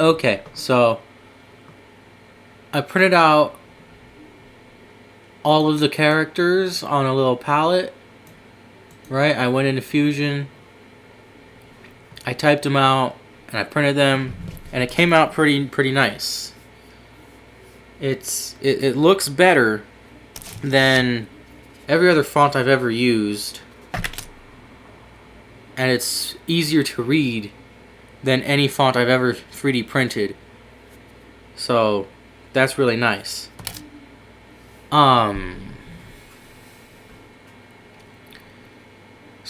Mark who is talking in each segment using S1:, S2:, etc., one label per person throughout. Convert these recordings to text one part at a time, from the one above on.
S1: Okay, so I printed out all of the characters on a little palette, right? I went into Fusion, I typed them out, and I printed them, and it came out pretty nice. It looks better than every other font I've ever used, and it's easier to read than any font I've ever 3D printed. So that's really nice. So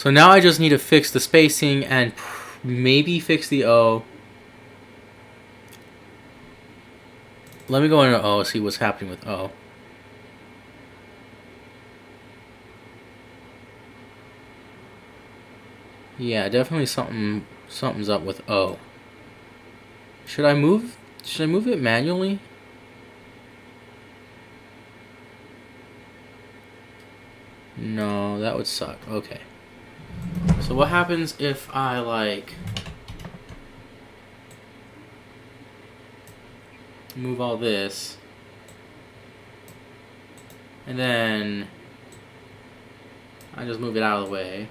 S1: now I just need to fix the spacing and maybe fix the O. Let me go into O, see what's happening with O. Yeah, definitely something's up with O. Should I move it manually? No, that would suck. Okay. So what happens if I like move all this and then I just move it out of the way?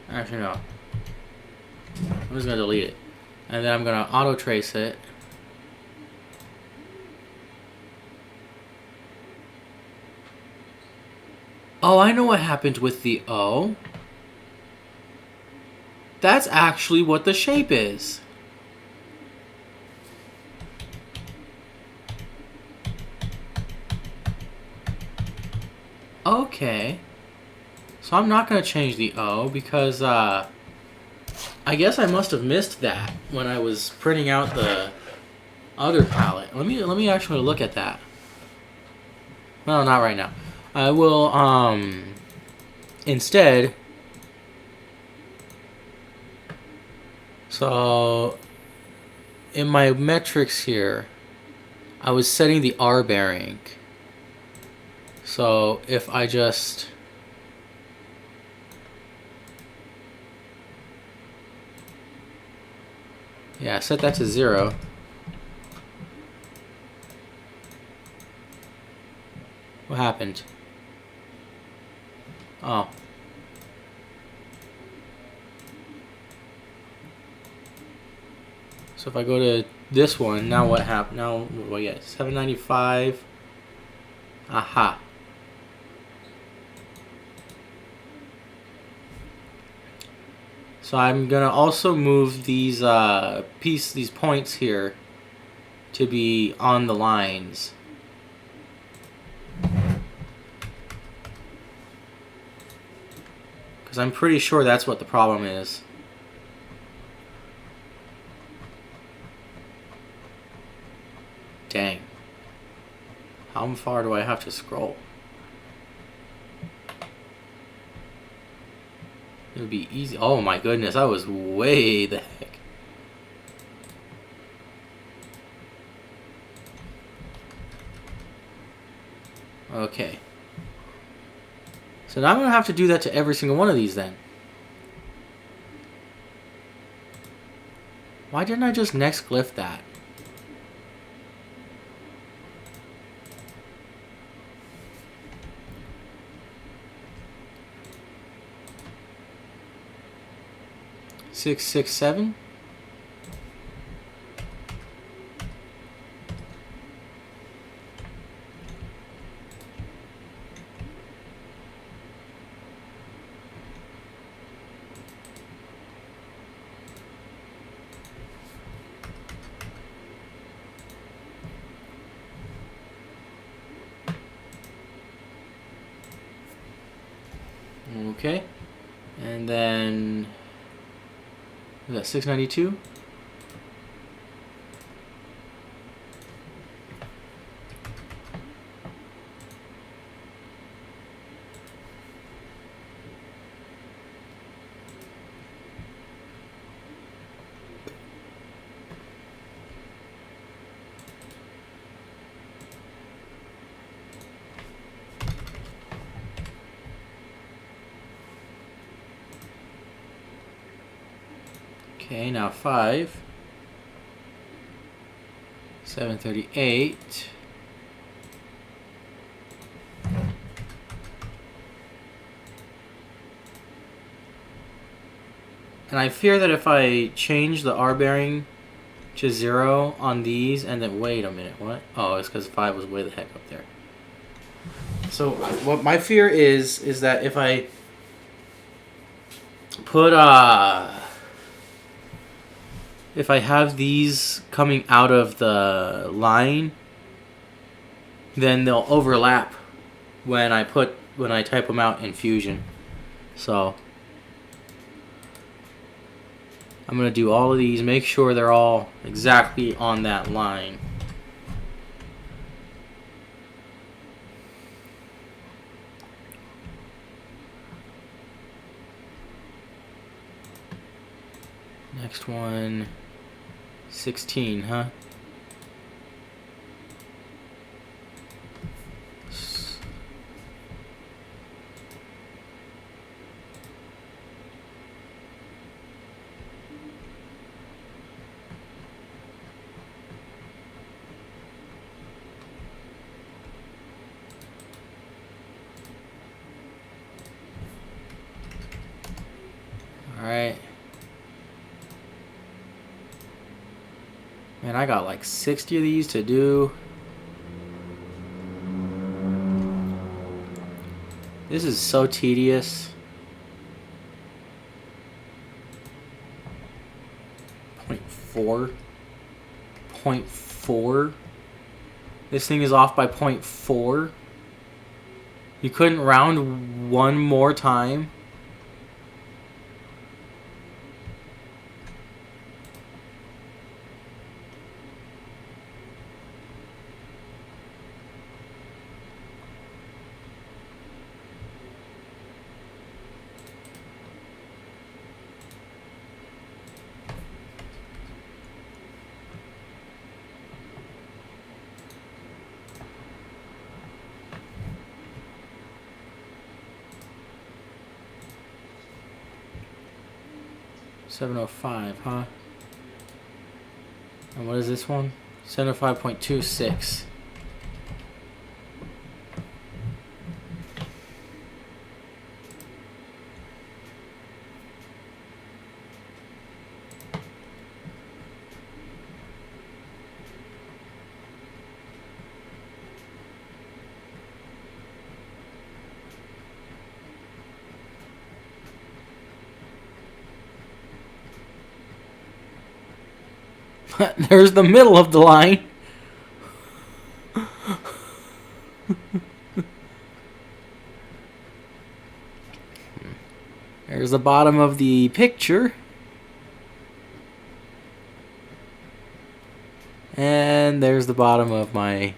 S1: Actually, no. I'm just gonna delete it. And then I'm gonna auto trace it. Oh, I know what happened with the O. That's actually what the shape is. Okay. So I'm not gonna change the O because I guess I must have missed that when I was printing out the other palette. Let me actually look at that. Well, not right now. I will instead. So in my metrics here, I was setting the R bearing. So if I just set that to 0. What happened? Oh. So if I go to this one, now what happened? Now what I get? 795. Aha. So I'm gonna also move these these points here to be on the lines. Because I'm pretty sure that's what the problem is. Dang. How far do I have to scroll? It would be easy. Oh my goodness, I was way the heck. Okay. So now I'm going to have to do that to every single one of these then. Why didn't I just next glyph that? Six, 6, 7. Okay, and then is that 692? Okay, now 5. 738. And I fear that if I change the R bearing to 0 on these, and then wait a minute, what? Oh, it's because 5 was way the heck up there. So what my fear is that if I put if I have these coming out of the line, then they'll overlap when I type them out in Fusion. So I'm going to do all of these, make sure they're all exactly on that line. Next one, 16, huh? Alright. Man, I got like 60 of these to do. This is so tedious. 0.4. 0.4. This thing is off by 0.4. You couldn't round one more time. $705, huh? And what is this one? 705.26. There's the middle of the line. There's the bottom of the picture. And there's the bottom of my...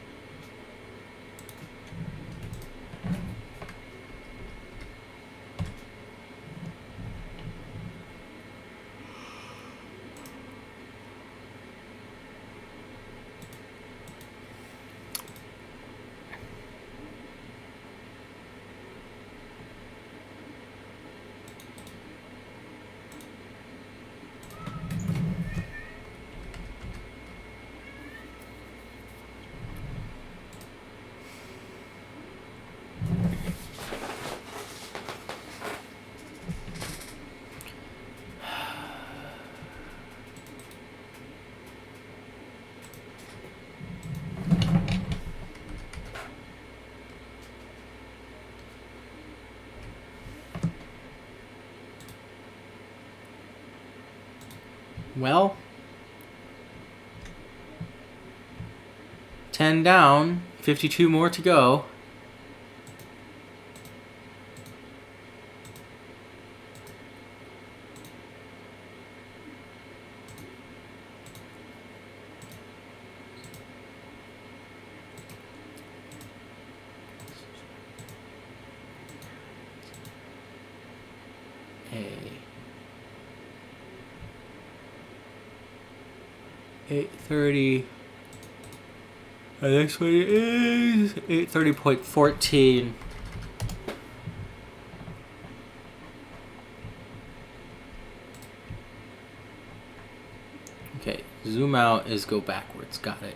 S1: Well, 10 down, 52 more to go. Hey. 830. The next one is 830.14. Okay, zoom out is go backwards. Got it.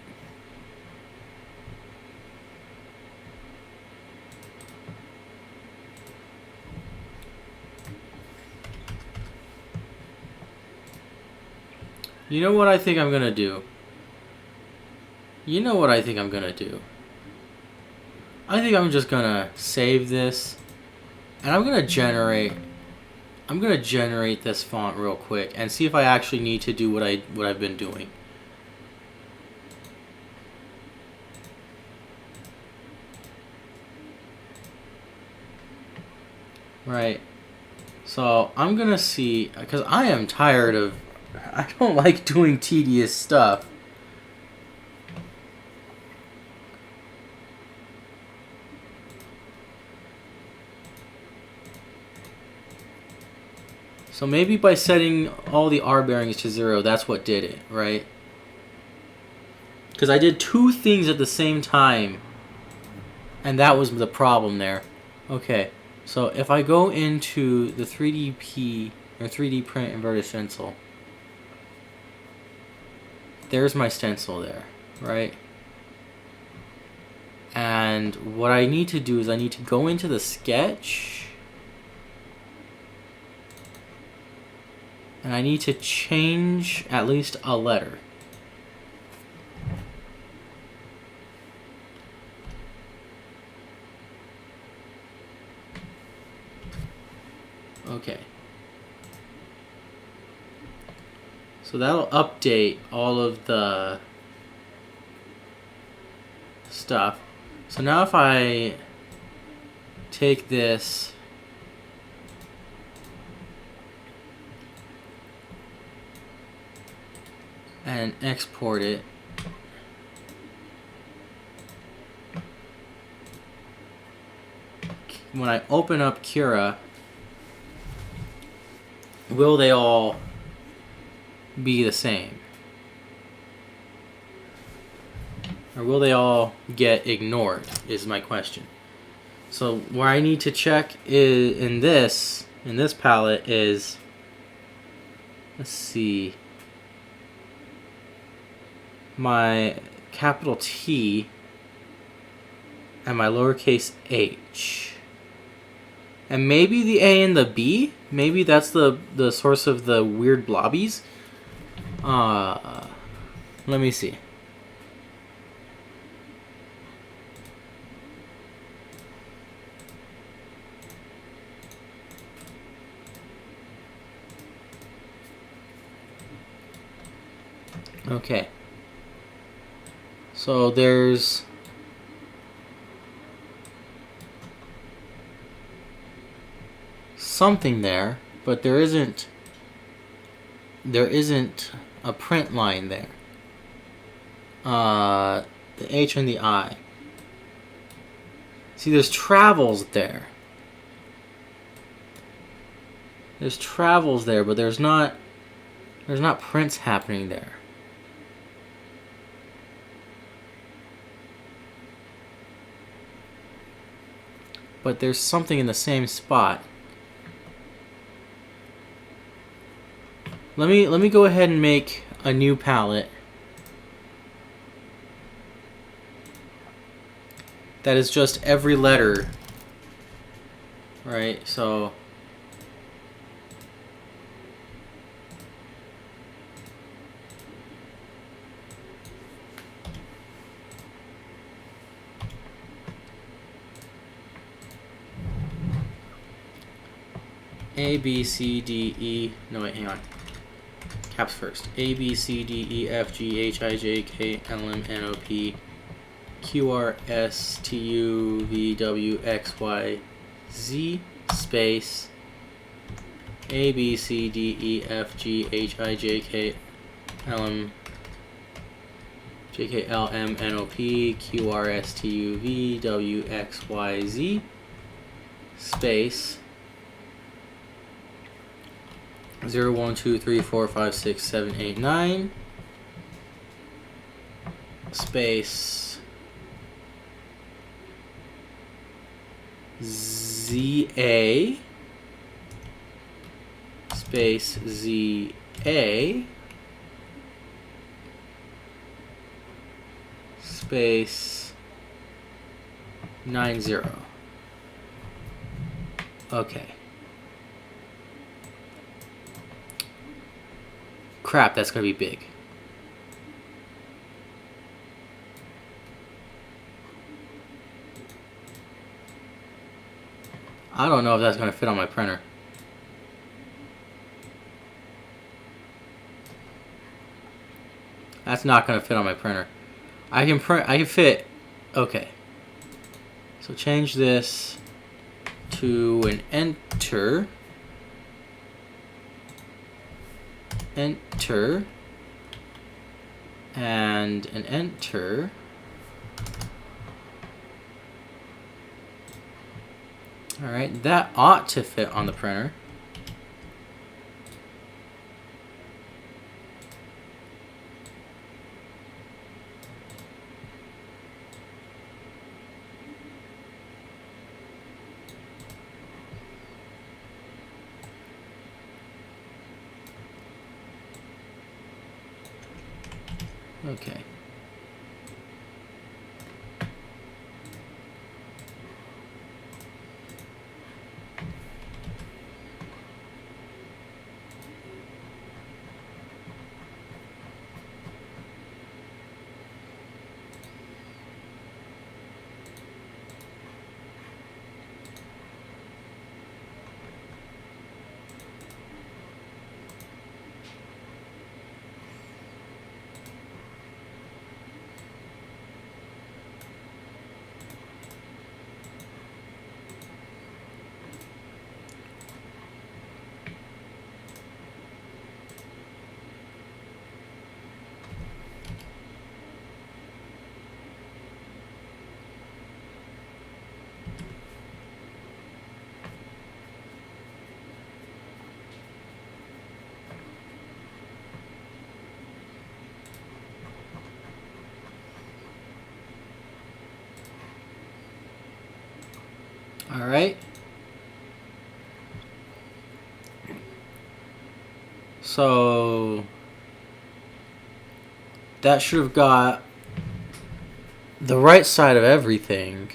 S1: You know what I think I'm gonna do? You know what I think I'm gonna do? I think I'm just gonna save this, and I'm gonna generate this font real quick and see if I actually need to do what I've been doing. Right. So I'm gonna see, because I am tired of, I don't like doing tedious stuff. So maybe by setting all the R bearings to 0, that's what did it, right? Because I did two things at the same time, and that was the problem there. Okay, so if I go into the 3DP, or 3D print inverted stencil, there's my stencil there, right? And what I need to do is I need to go into the sketch, and I need to change at least a letter. Okay. So that'll update all of the stuff. So now if I take this and export it, when I open up Cura, will they all be the same? Or will they all get ignored is my question. So where I need to check is in this palette is, let's see, my capital T and my lowercase h. And maybe the A and the B? Maybe that's the source of the weird blobbies? Let me see. Okay. So there's something there, but there isn't a print line there. The H and the I. See, there's travels there. There's travels there, but there's not prints happening there. But there's something in the same spot. Let me go ahead and make a new palette that is just every letter, right? So A, B, C, D, E. No, wait, hang on. Caps first. A, B, C, D, E, F, G, H, I, J, K, L, M, N, O, P, Q, R, S, T, U, V, W, X, Y, Z, space. A, B, C, D, E, F, G, H, I, J, K, L, M, J, K, L, M, N, O, P, Q, R, S, T, U, V, W, X, Y, Z, space. 0, 1, 2, 3, 4, 5, 6, 7, 8, 9. Space. ZA. Space ZA. space 90. Okay. Crap, that's gonna be big. I don't know if that's gonna fit on my printer. That's not gonna fit on my printer. I can fit. Okay. So change this to an enter. Enter. And an enter. Alright, that ought to fit on the printer. Okay. All right. So that should have got the right side of everything,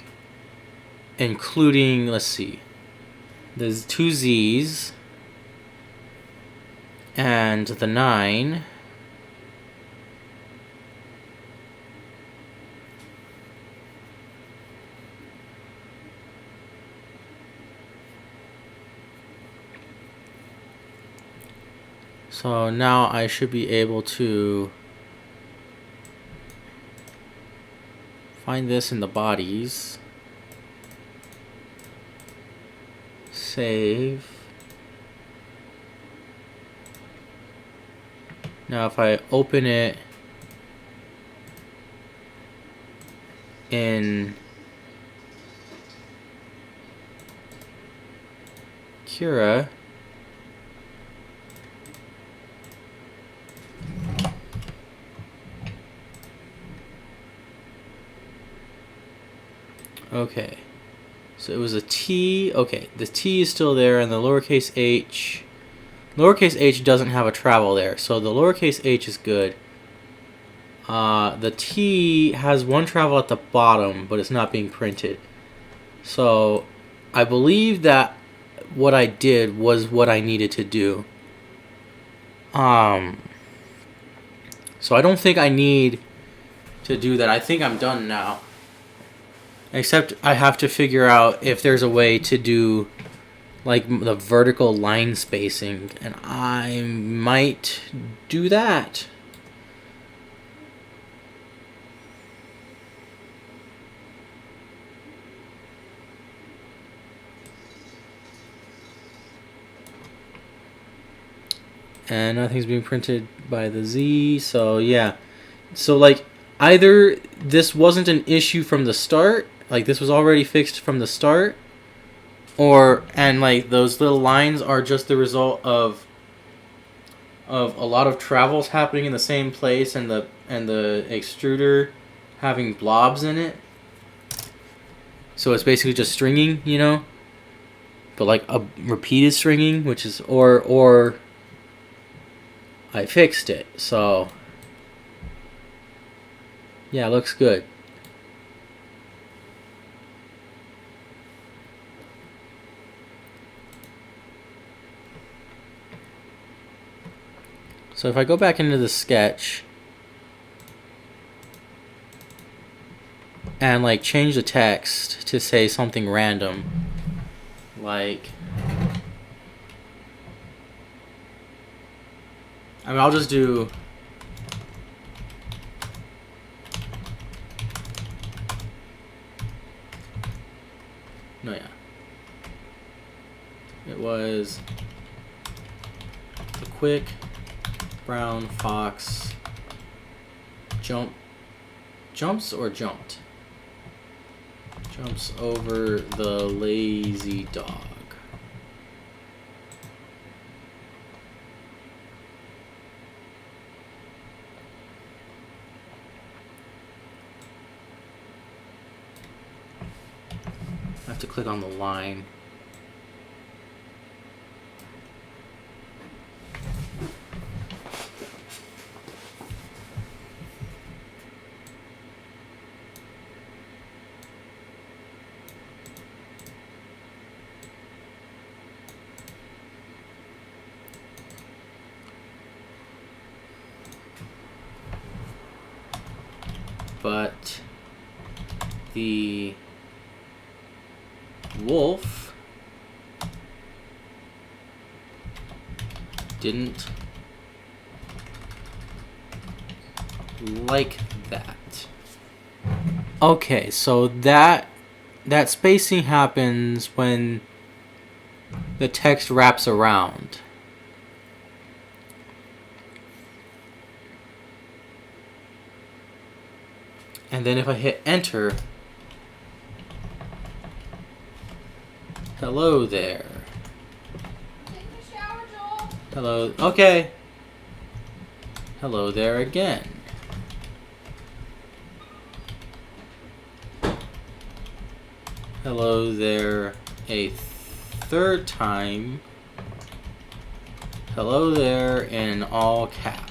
S1: including, let's see, there's 2 Z's and the 9. So now I should be able to find this in the bodies. Save. Now if I open it in Cura, okay, so it was a T. Okay, the T is still there, and the lowercase h doesn't have a travel there, so the lowercase h is good. The T has 1 travel at the bottom, but it's not being printed. So I believe that what I did was what I needed to do. So I don't think I need to do that. I think I'm done now. Except I have to figure out if there's a way to do like the vertical line spacing, and I might do that. And nothing's being printed by the Z, so yeah. So like either this wasn't an issue from the start, like this was already fixed from the start, and like those little lines are just the result of a lot of travels happening in the same place, and the extruder having blobs in it. So it's basically just stringing, you know, but like a repeated stringing, which is or I fixed it. So yeah, it looks good. So if I go back into the sketch and like change the text to say something random, like, I mean, I'll just do no, yeah. It was a quick brown fox jumps or jumped? Jumps over the lazy dog. I have to click on the line. But the wolf didn't like that. Okay, so that spacing happens when the text wraps around. And then if I hit enter, hello there.
S2: Taking a shower, Joel.
S1: Hello, okay. Hello there again. Hello there a third time. Hello there in all caps.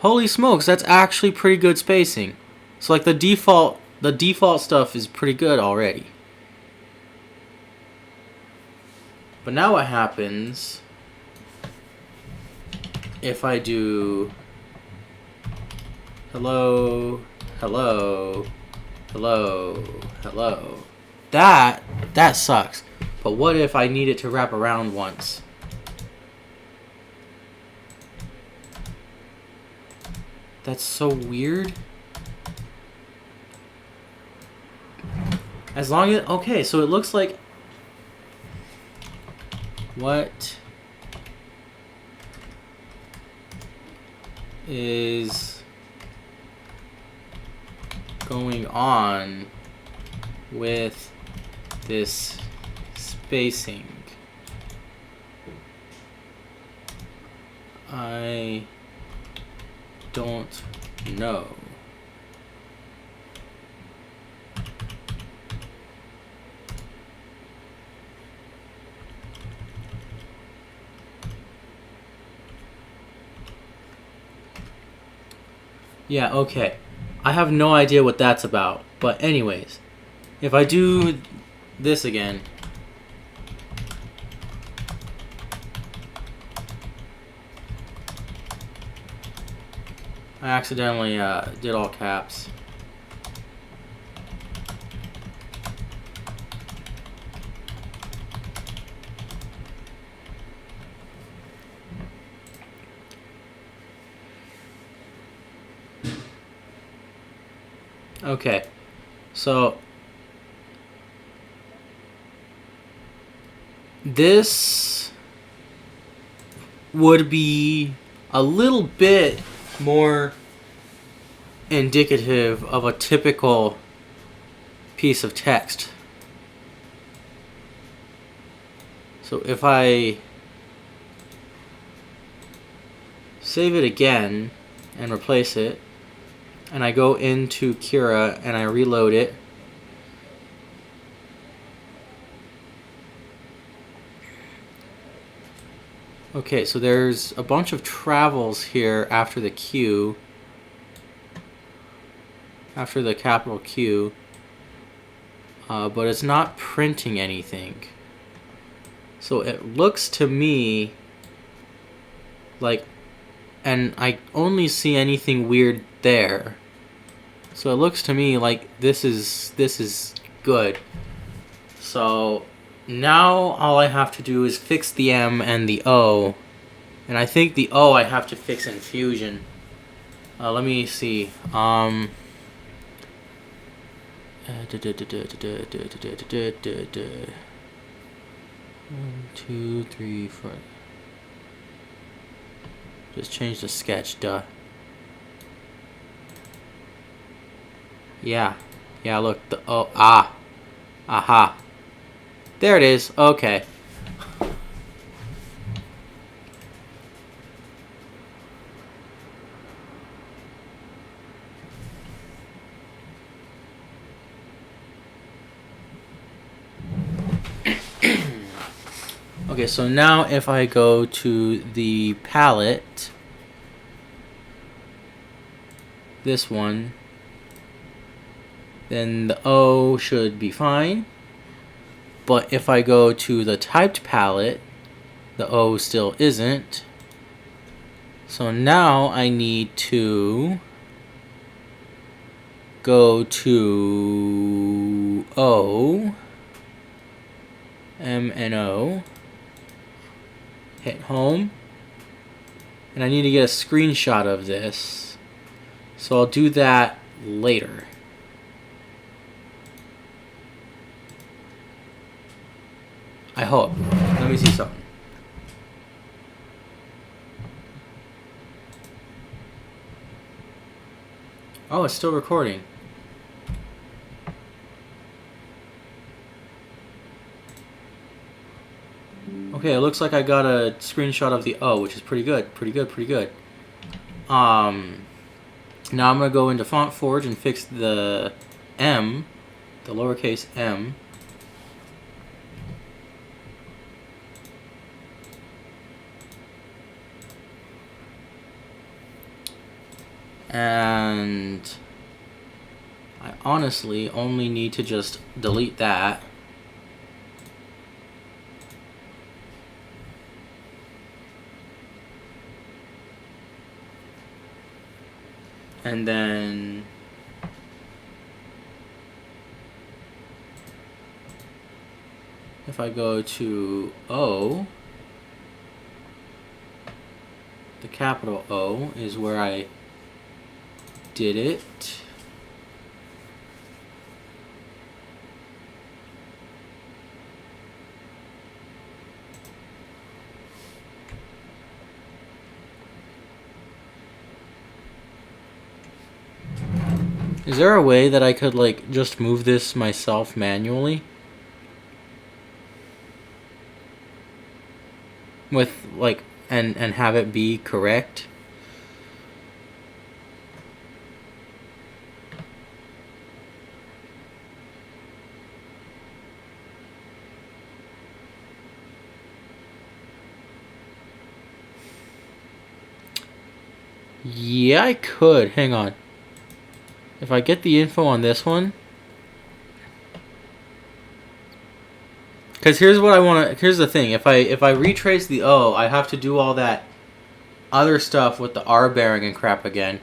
S1: Holy smokes, that's actually pretty good spacing. So like the default stuff is pretty good already. But now what happens if I do hello, hello, hello, hello? That sucks. But what if I need it to wrap around once? That's so weird. As long as, okay, so it looks like, what is going on with this spacing? I don't know. Yeah, okay. I have no idea what that's about. But anyways, if I do this again, I accidentally did all caps. Okay, so this would be a little bit more indicative of a typical piece of text. So if I save it again and replace it, and I go into Cura and I reload it, okay, so there's a bunch of travels here after the Q, after the capital Q, but it's not printing anything. So it looks to me Like, and I only see anything weird there. So it looks to me like this is good. So now all I have to do is fix the M and the O. And I think the O I have to fix in Fusion. Let me see. 1, 2, 3, 4. Just change the sketch, duh. Yeah. Yeah, look, the oh, ah. Aha. There it is. Okay. Okay, so now if I go to the palette, this one, then the O should be fine. But if I go to the typed palette, the O still isn't. So now I need to go to O, M and O, hit home, and I need to get a screenshot of this. So I'll do that later. I hope. Let me see something. Oh, it's still recording. Okay, it looks like I got a screenshot of the O, which is pretty good. Pretty good, pretty good. Now I'm going to go into FontForge and fix the M, the lowercase m. And I honestly only need to just delete that. And then if I go to O, the capital O is where I did it. Is there a way that I could like just move this myself manually? With like and have it be correct? Yeah, I could. Hang on. If I get the info on this one, because here's what I want to. Here's the thing. If I retrace the O, I have to do all that other stuff with the R bearing and crap again.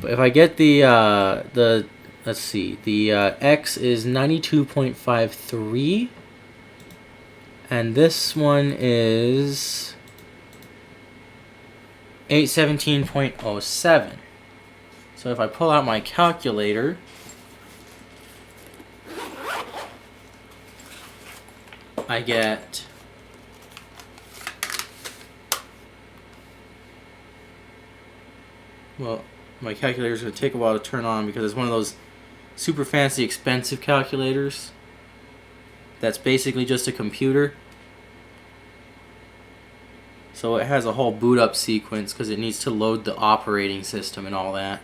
S1: But if I get the let's see, the X is 92.53, and this one is 817.07. So if I pull out my calculator, I get well, my calculator is going to take a while to turn on because it's one of those super fancy expensive calculators that's basically just a computer. So it has a whole boot up sequence because it needs to load the operating system and all that.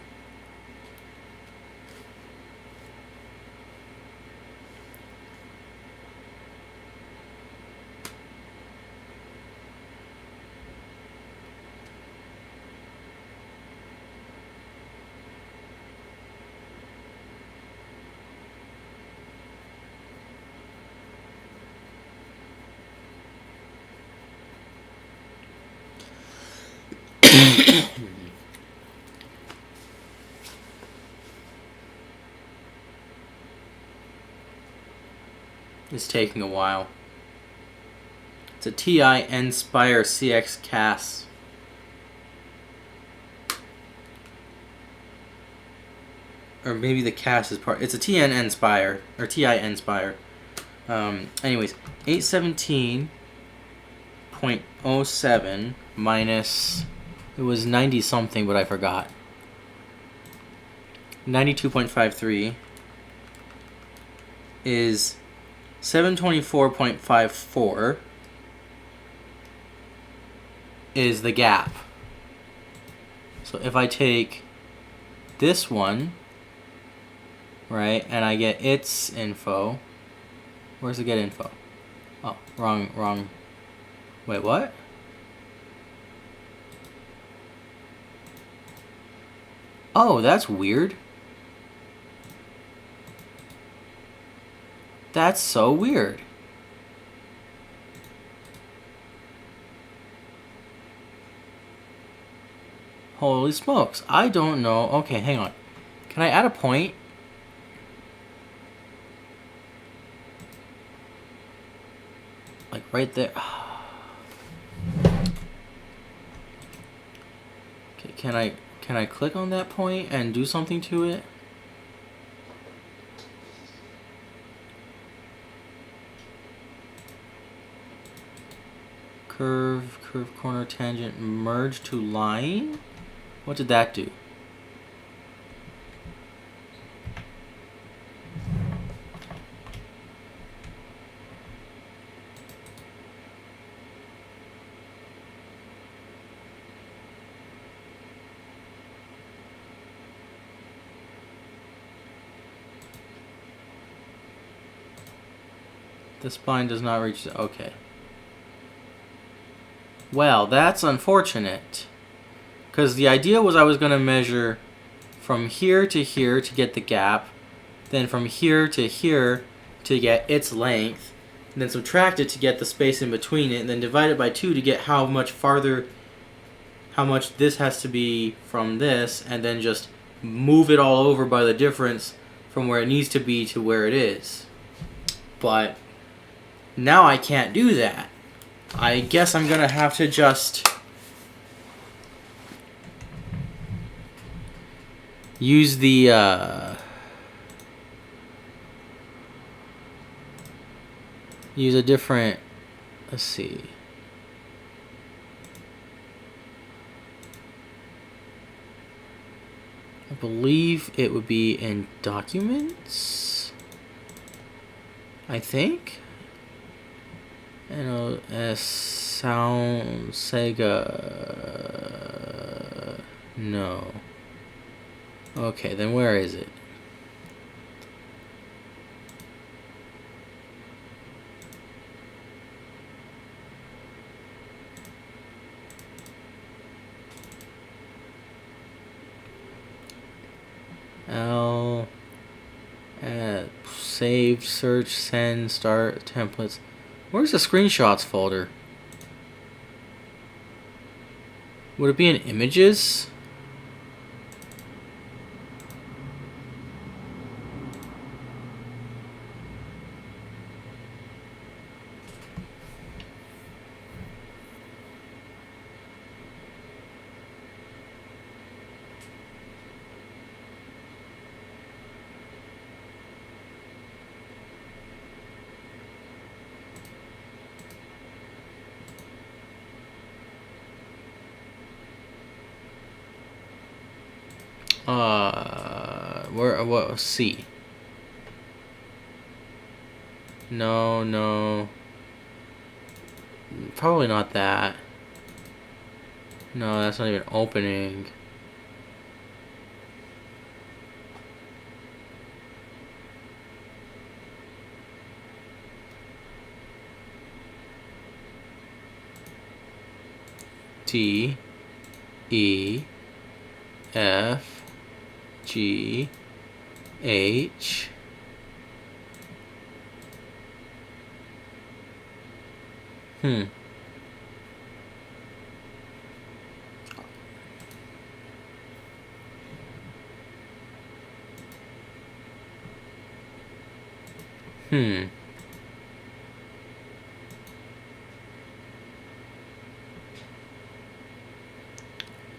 S1: It's taking a while. It's a TI Nspire CX CAS. Or maybe the CAS is part. It's a TN Nspire or TI Nspire. Anyways, 817.07 minus. It was 90 something, but I forgot. 92.53 is 724.54 is the gap. So if I take this one, right, and I get its info, where's the get info? Oh, wrong. Wait, what? Oh, that's weird. That's so weird. Holy smokes. I don't know. Okay, hang on. Can I add a point? Like right there. Okay, can I click on that point and do something to it? Curve, corner, tangent, merge to line? What did that do? The spline does not reach the... Okay. Well, that's unfortunate. Because the idea was I was going to measure from here to get the gap, then from here to to get its length, and then subtract it to get the space in between it, and then divide it by 2 to get how much this has to be from this, and then just move it all over by the difference from where it needs to be to where it is. But now I can't do that. I guess I'm going to have to just use the use a different, let's see. I believe it would be in documents, I think. Sound Sega. No. Okay, then where is it? Save, search, send, start, templates. Where's the screenshots folder? Would it be in images? What? C. No. Probably not that. No, that's not even opening. T, E, F, G, H,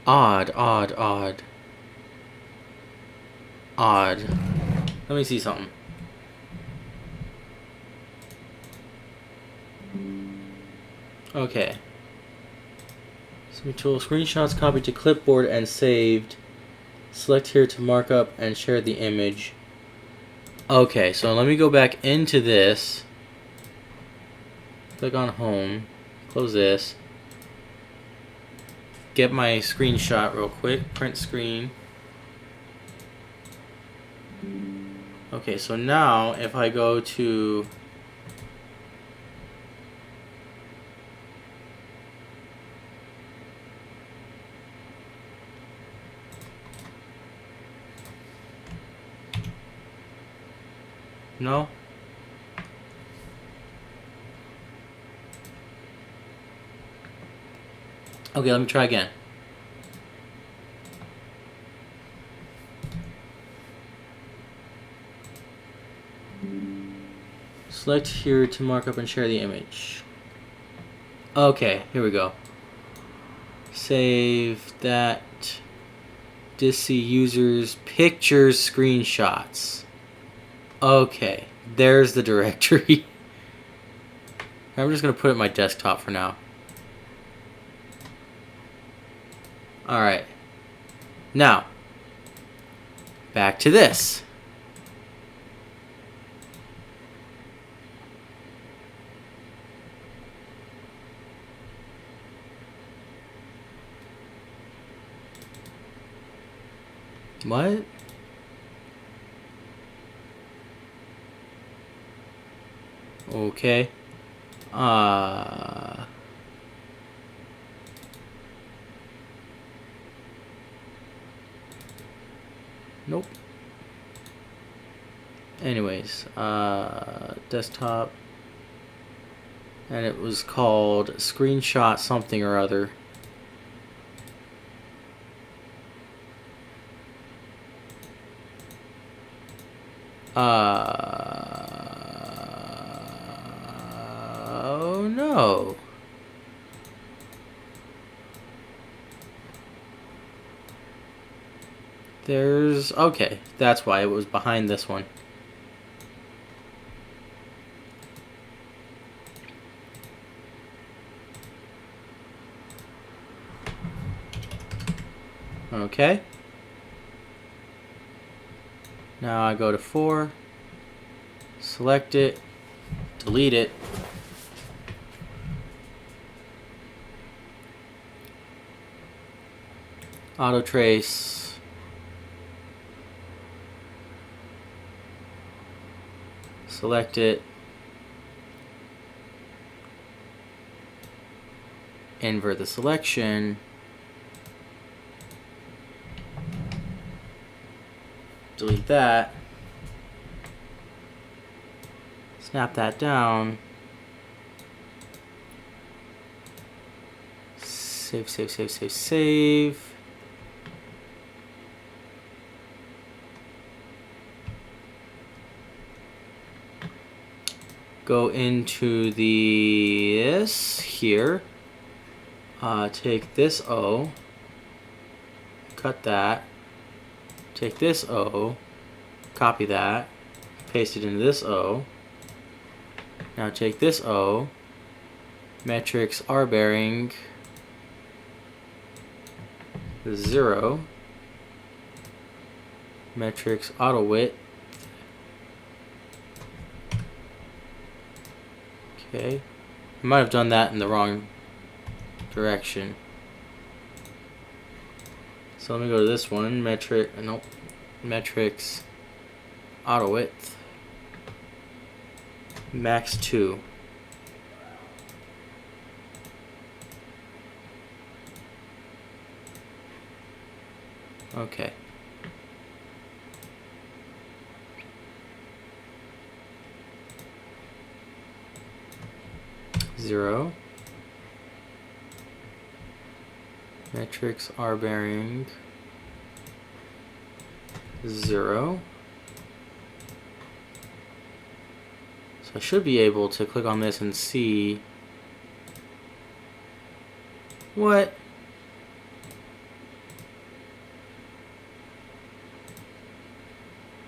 S1: Odd, odd, odd. Odd. Let me see something. Okay. Tool screenshots copied to clipboard and saved. Select here to mark up and share the image. Okay, so let me go back into this. Click on home. Close this. Get my screenshot real quick. Print screen. Okay, so now if I go to no? Okay, let me try again. Select here to mark up and share the image. Okay, here we go. Save that. Disty users pictures screenshots. Okay, there's the directory. I'm just gonna put it in my desktop for now. Alright. Now, back to this. What? Okay. Nope. Anyways, desktop. And it was called screenshot something or other. Oh no. Okay, that's why it was behind this one. Okay. Now I go to 4, select it, delete it. Auto trace. Select it. Invert the selection. Delete that. Snap that down. Save, save, save, save, save. Go into this here. Take this O. Cut that. Take this O. Copy that. Paste it into this O. Now take this O. Metrics R bearing 0. Metrics auto width. Okay. I might have done that in the wrong direction. So let me go to this one. Metrics auto width. Max 2. Okay. Zero. Metrics R bearing 0. I should be able to click on this and see what.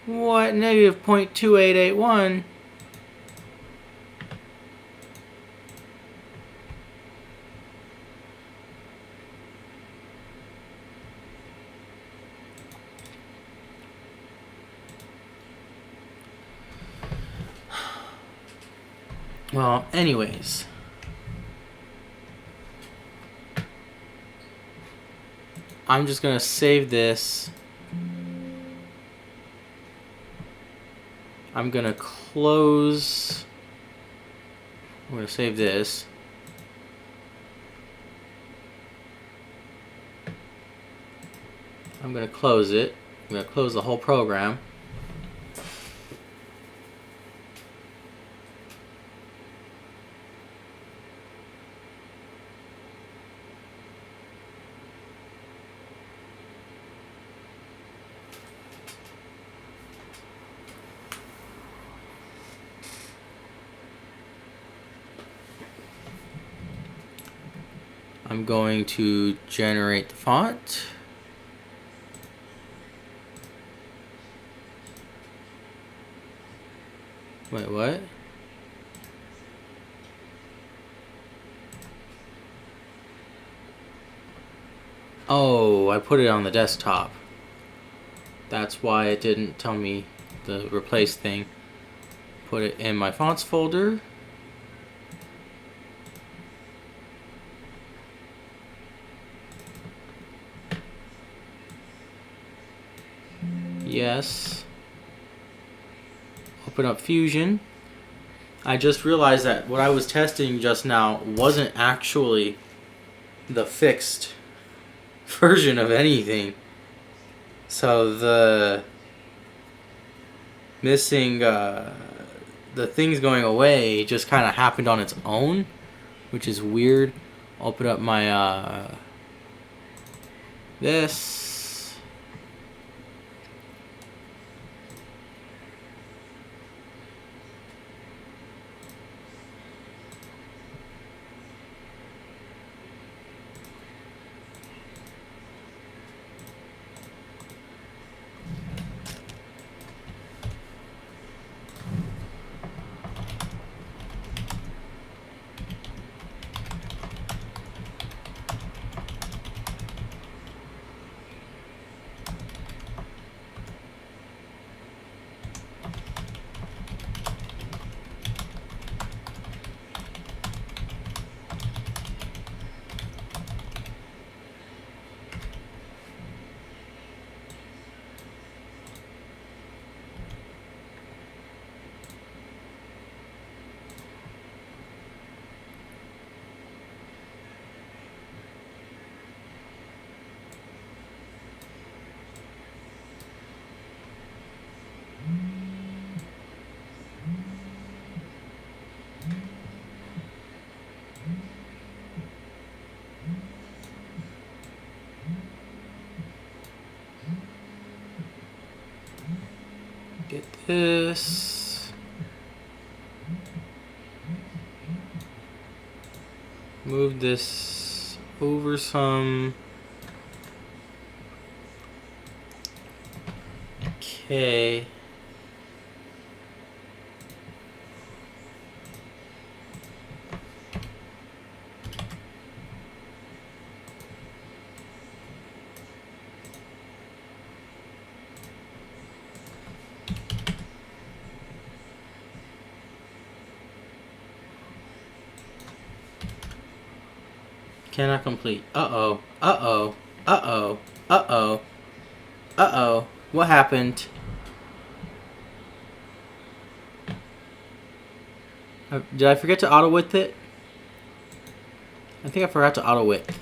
S1: What? Negative 0.2881? Well, anyways. I'm just gonna save this. I'm gonna close. I'm gonna save this. I'm gonna close it. I'm gonna close the whole program. I'm going to generate the font. Wait, what? Oh, I put it on the desktop. That's why it didn't tell me the replace thing. Put it in my fonts folder. Yes. Open up Fusion. I just realized that what I was testing just now wasn't actually the fixed version of anything. So the missing, the things going away just kind of happened on its own, which is weird. Open up my, this. Get this. Move this over some. Okay. Cannot complete. Uh-oh. Uh-oh. Uh-oh. Uh-oh. Uh-oh. What happened? Did I forget to auto-width it? I think I forgot to auto-width.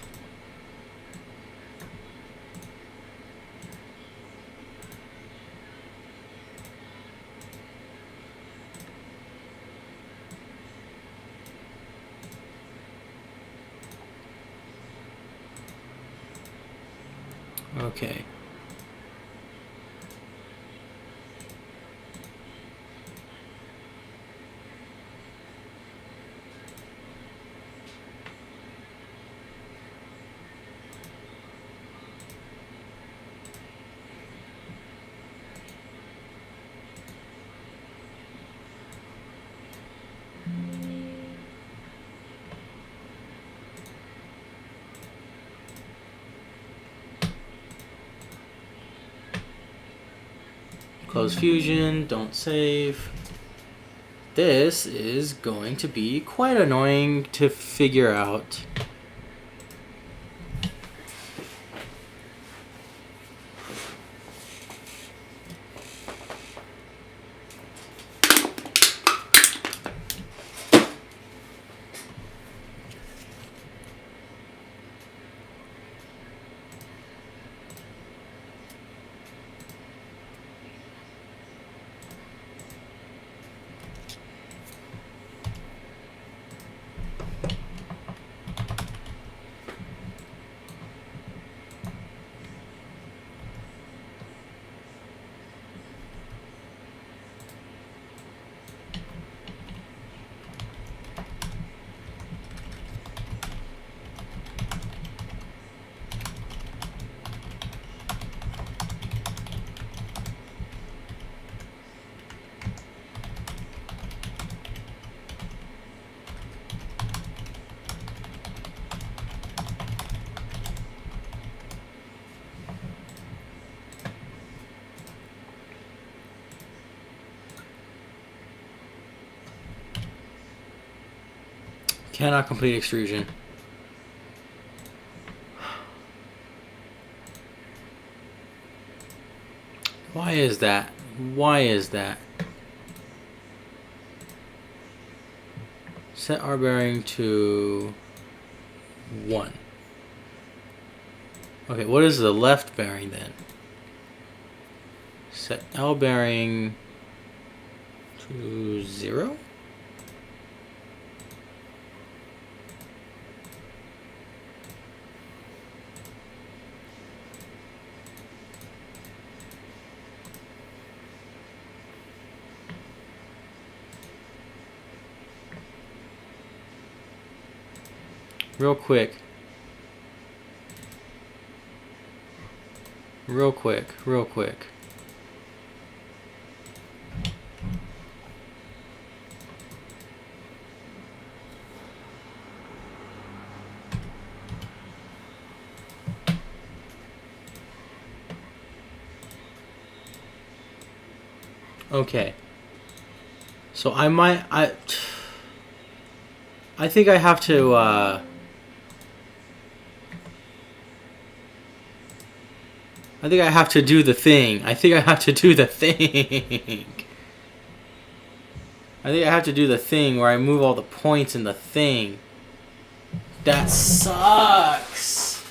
S1: Okay. Close fusion, don't save. This is going to be quite annoying to figure out. Cannot complete extrusion. Why is that? Why is that? Set R bearing to 1. Okay, what is the left bearing then? Set L bearing to 0? Real quick. Real quick. Okay. So I think I have to I think I have to do the thing. I think I have to do the thing where I move all the points in the thing. That sucks.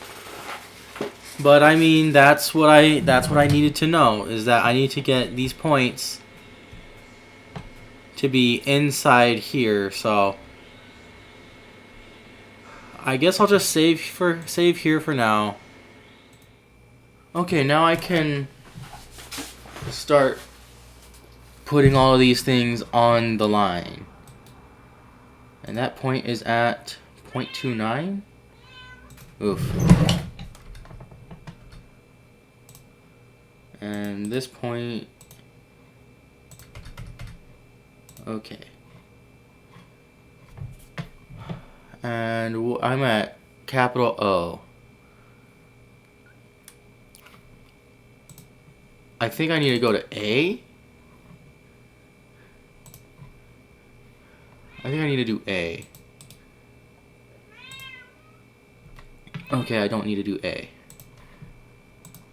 S1: But I mean, that's what I needed to know, is that I need to get these points to be inside here. So I guess I'll just save here for now. Okay, now I can start putting all of these things on the line. And that point is at 0.29. Oof. And this point, okay. And I'm at capital O. I think I need to go to A. I think I need to do A. Okay, I don't need to do A.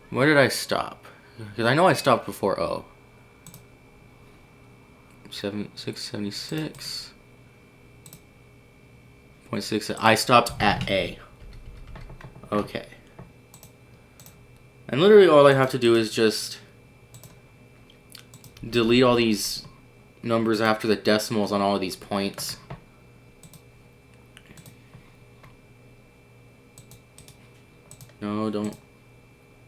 S1: Where did I stop? Because I know I stopped before O. 676. 0.6. I stopped at A. Okay. And literally all I have to do is just delete all these numbers after the decimals on all of these points. No, don't.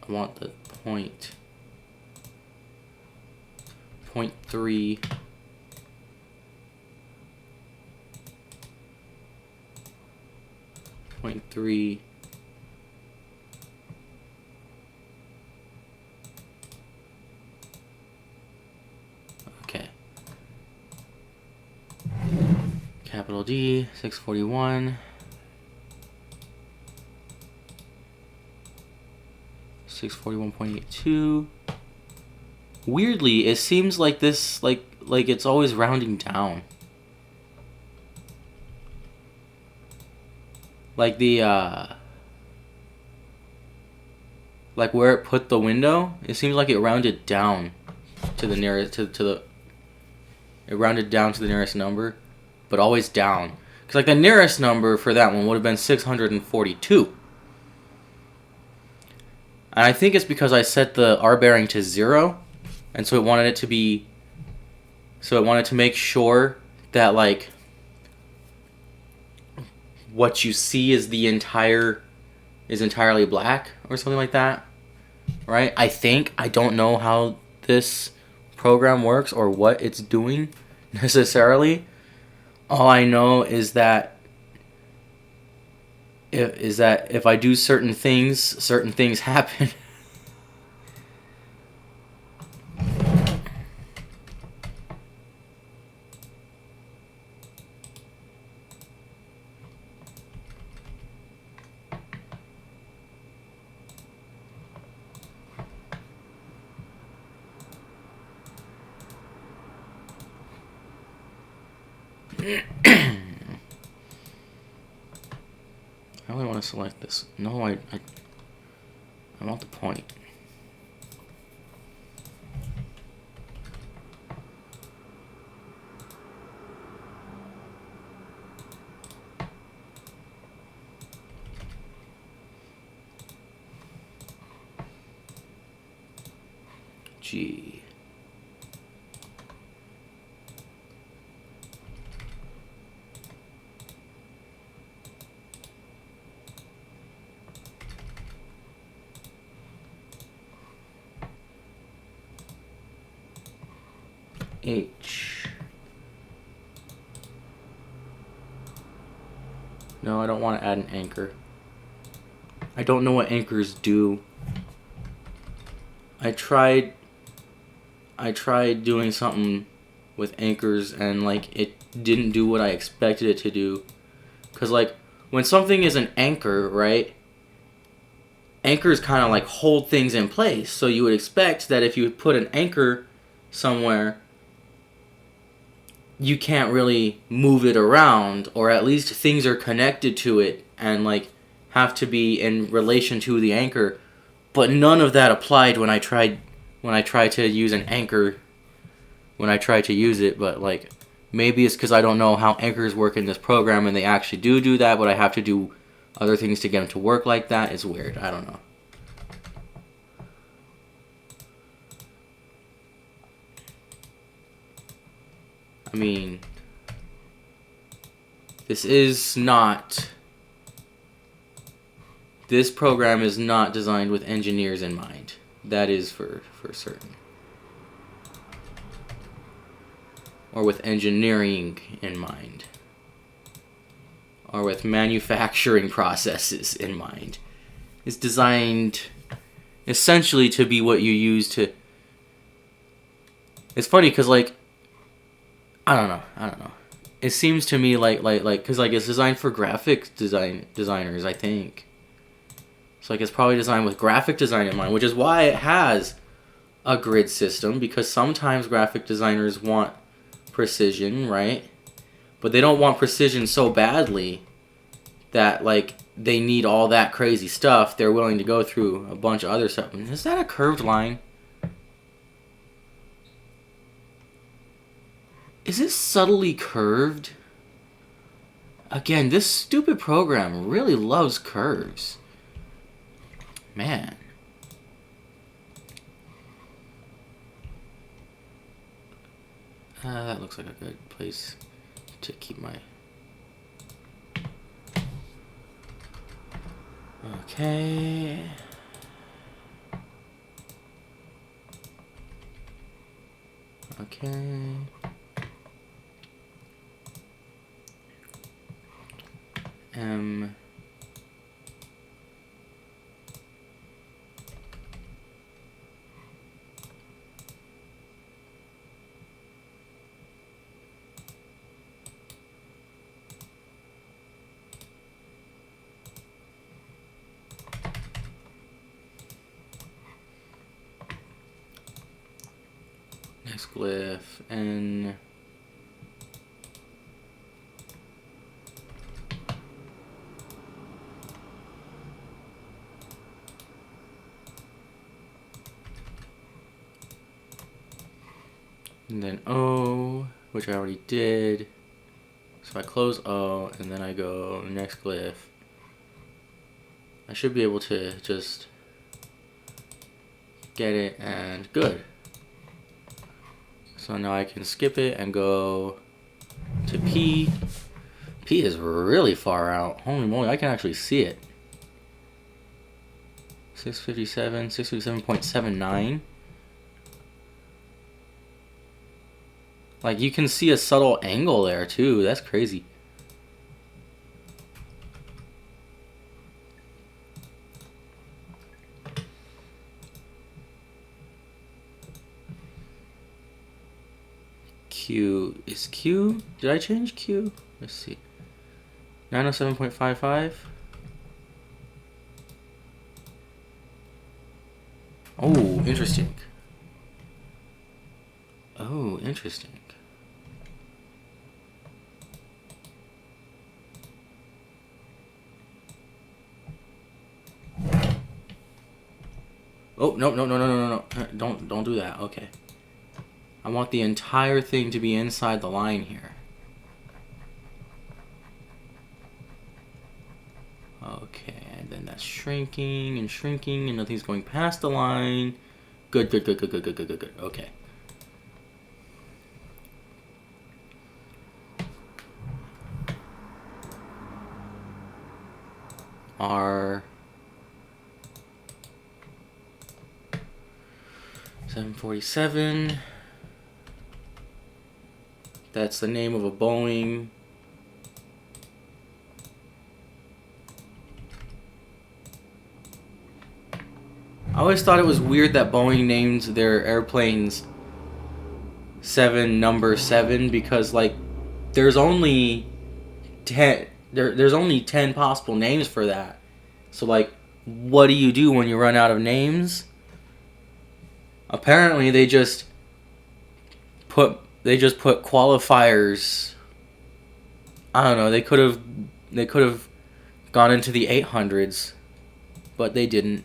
S1: I want the point. 0.3. 0.3. Okay. Capital D, 641. 641.82. Weirdly, it seems like this, like it's always rounding down. Like the, like where it put the window, it seems like it rounded down to the nearest, to the, it rounded down to the nearest number, but always down. Because like the nearest number for that one would have been 642. And I think it's because I set the R bearing to 0, and so it wanted it to be, so it wanted to make sure that like what you see is entirely black or something like that, right? I think. I don't know how this program works or what it's doing necessarily. All I know is that if I do certain things happen. I really want to select this. No, I want the point. G. H. No, I don't want to add an anchor. I don't know what anchors do. I tried doing something with anchors and like it didn't do what I expected it to do. Cause like when something is an anchor, right? Anchors kind of like hold things in place. So you would expect that if you put an anchor somewhere, you can't really move it around, or at least things are connected to it and like have to be in relation to the anchor. But none of that applied when I tried to use an anchor when I tried to use it. But like maybe it's because I don't know how anchors work in this program and they actually do that, but I have to do other things to get them to work like that. It's weird. I don't know. I mean, this program is not designed with engineers in mind. That is for certain. Or with engineering in mind. Or with manufacturing processes in mind. It's designed essentially to be what you use to... It's funny because like, I don't know. It seems to me like because like it's designed for graphic designers, I think. So like it's probably designed with graphic design in mind, which is why it has a grid system, because sometimes graphic designers want precision, right? But they don't want precision so badly that like they need all that crazy stuff. They're willing to go through a bunch of other stuff. Is that a curved line? Is it subtly curved? Again, this stupid program really loves curves. Man. That looks like a good place to keep my... Okay. Okay. M. glyph and then O, which I already did. So I close O and then I go next glyph. I should be able to just get it and good. So now I can skip it and go to P. P is really far out. Holy moly, I can actually see it. 657, 657.79. Like, you can see a subtle angle there too. That's crazy. Q is Q. Did I change Q? Let's see. 907.55. Oh, interesting. Oh, interesting. Oh, no, no, no, no, no, no, no. Don't do that. Okay. I want the entire thing to be inside the line here. Okay, and then that's shrinking and shrinking and nothing's going past the line. Good, good, good, good, good, good, good, good, good. Okay. R 747. That's the name of a Boeing. I always thought it was weird that Boeing named their airplanes number 7 because like there's only 10 there's only 10 possible names for that. So like what do you do when you run out of names? Apparently they just put qualifiers. I don't know, they could have gone into the 800s, but they didn't.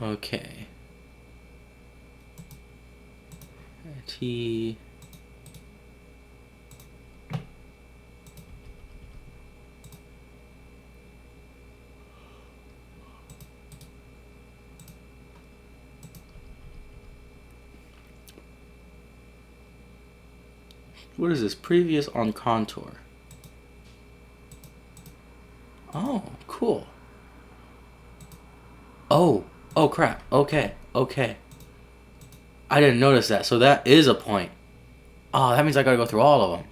S1: Okay. T. What is this? Previous on contour. Oh, cool. Oh, oh crap. Okay, okay. I didn't notice that. So that is a point. Oh, that means I gotta go through all of them.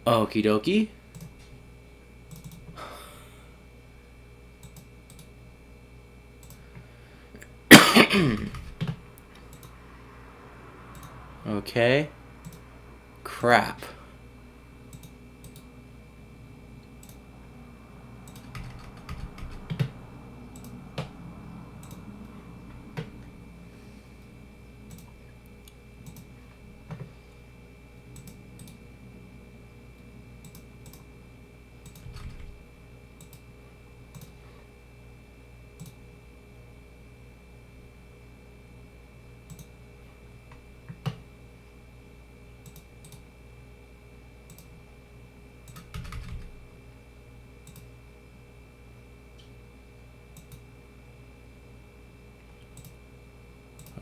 S1: Okie dokie. Okay. Crap.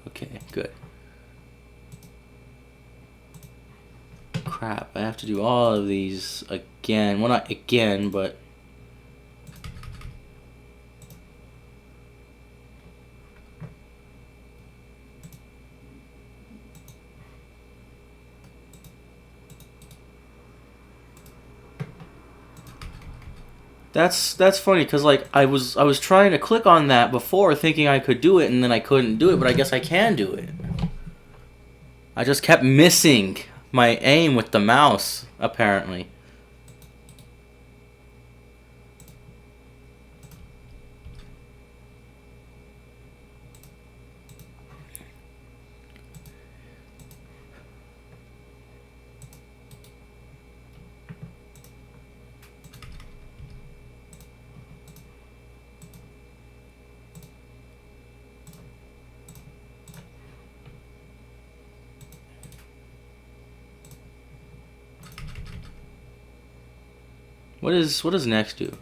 S1: Okay, good. Crap, I have to do all of these again. Well, not again, but... That's funny because like I was trying to click on that before thinking I could do it and then I couldn't do it, but I guess I can do it. I just kept missing my aim with the mouse apparently. What does next do?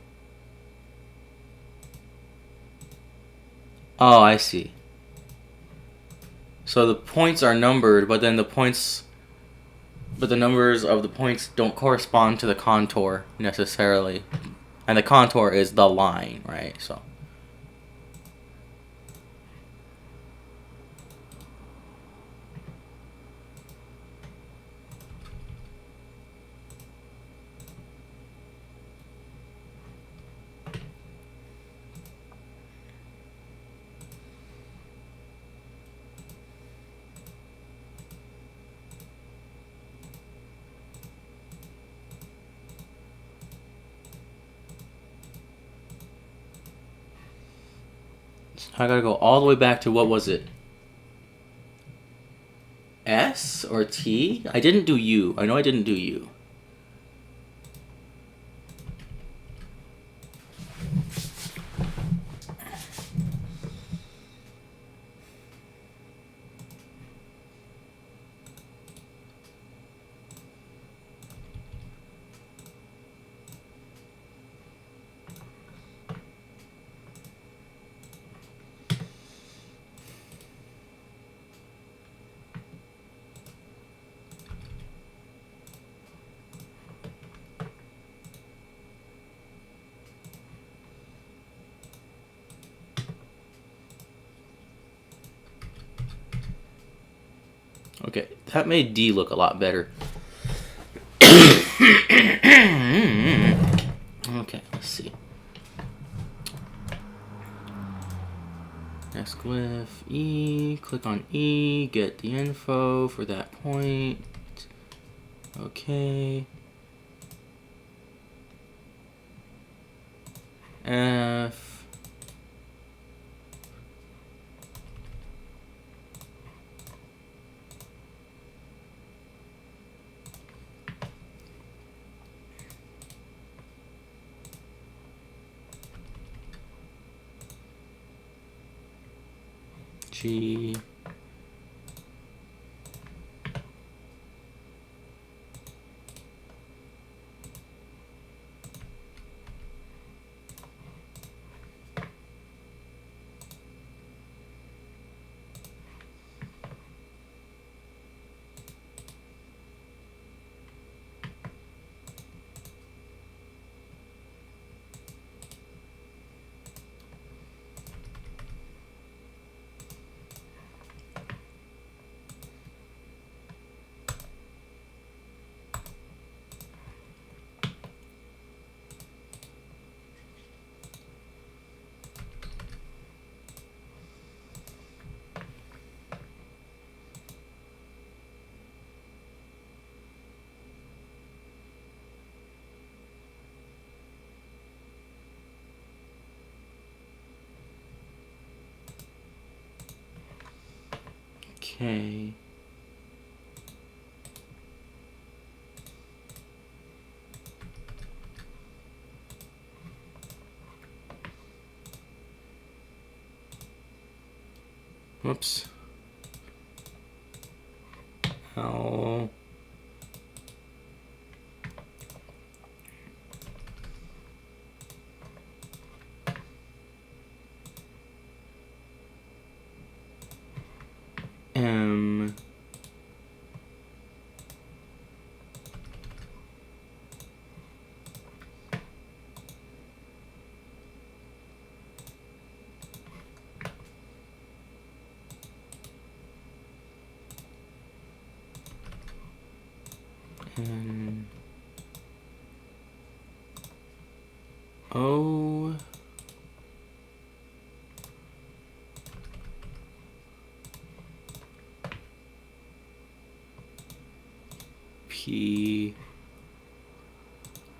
S1: Oh, I see. So the points are numbered, but then the numbers of the points don't correspond to the contour necessarily. And the contour is the line, right? So I gotta go all the way back to what was it? S or T? I didn't do U. I know I didn't do U. Okay, that made D look a lot better. Okay, let's see. Next glyph E, click on E, get the info for that point. Okay. F. G. Okay. Whoops. L. M. N. O. O. P.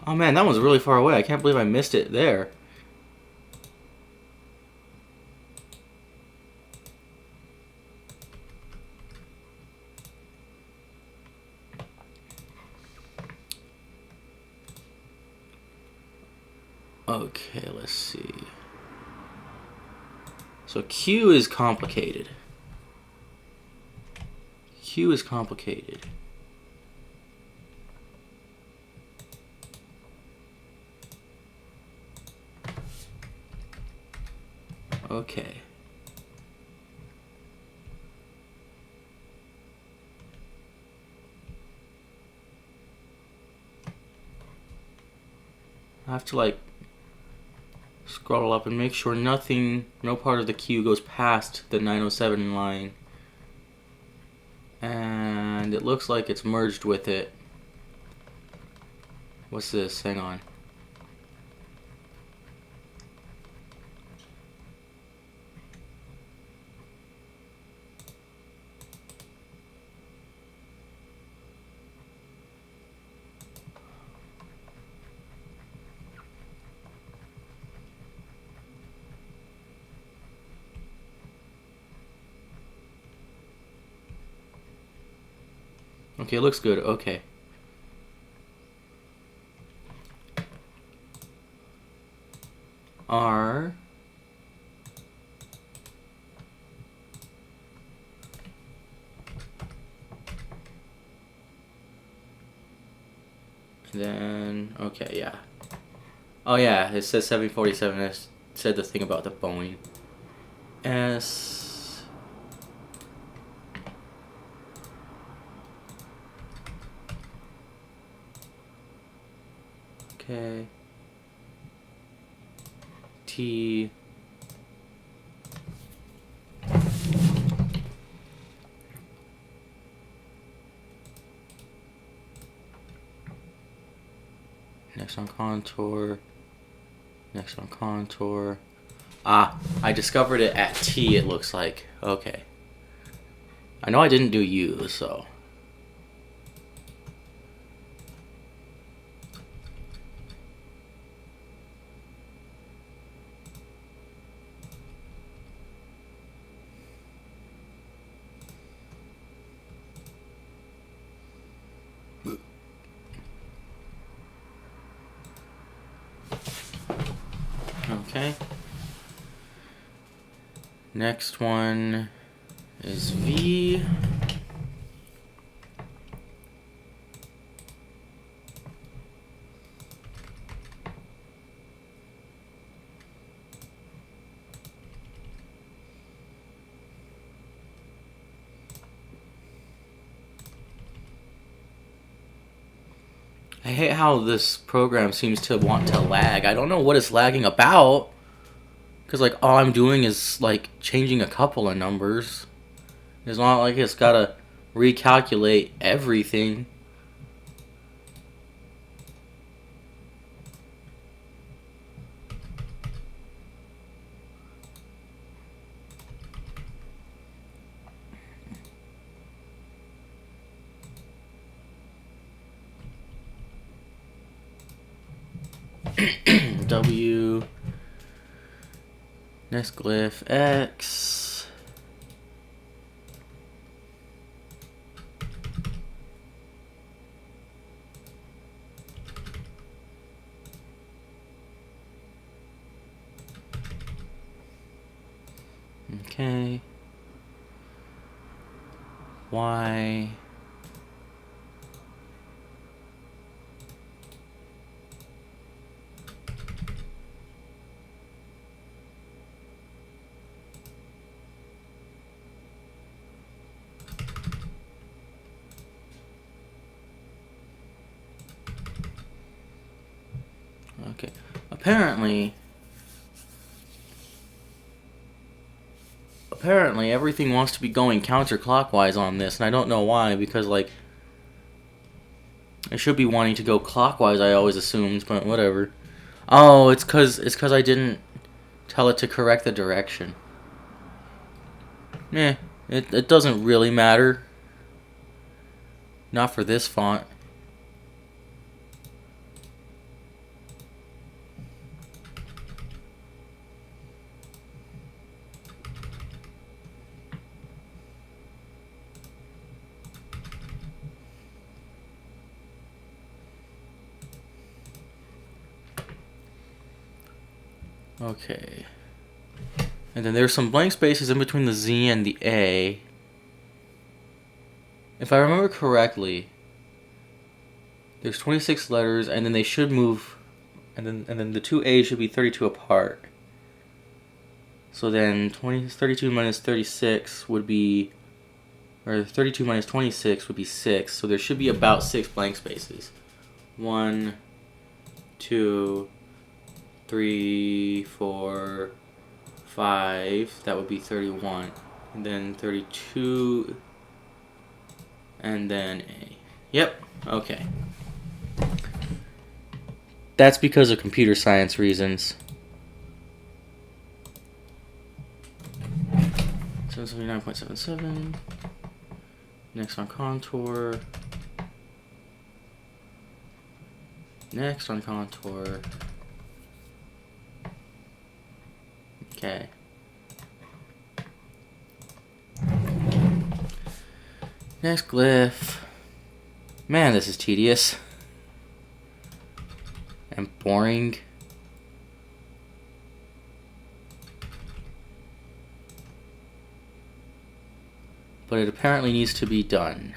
S1: Oh man, that one's really far away. I can't believe I missed it there. Okay, let's see. So Q is complicated. Q is complicated. Okay. I have to like scroll up and make sure no part of the queue goes past the 907 line. And it looks like it's merged with it. What's this? Hang on. Okay, it looks good. Okay. R. Then, okay, yeah. Oh yeah, it says 747. It said the thing about the Boeing. S. Okay. T. Next on contour. Next on contour. Ah, I discovered it at T, it looks like. Okay. I know I didn't do U, so. Okay. Next one is V. I hate how this program seems to want to lag. I don't know what it's lagging about. Because, like, all I'm doing is, like, changing a couple of numbers. It's not like it's gotta recalculate everything. W. Next glyph X. Okay. Y. Okay. Apparently everything wants to be going counterclockwise on this, and I don't know why, because, like, it should be wanting to go clockwise, I always assumed, but whatever. Oh, it's cause I didn't tell it to correct the direction. It doesn't really matter. Not for this font. Okay. And then there's some blank spaces in between the Z and the A. If I remember correctly, there's 26 letters, and then they should move, and then the two A's should be 32 apart. So then 32 minus 36 would be, or 32 minus 26 would be 6. So there should be about 6 blank spaces. 1, 2, 3, 4, 5. That would be 31. And then 32. And then A. Yep. Okay. That's because of computer science reasons. 779.77. Next on contour. Next on contour. Okay. Next glyph. Man, this is tedious. And boring. But it apparently needs to be done.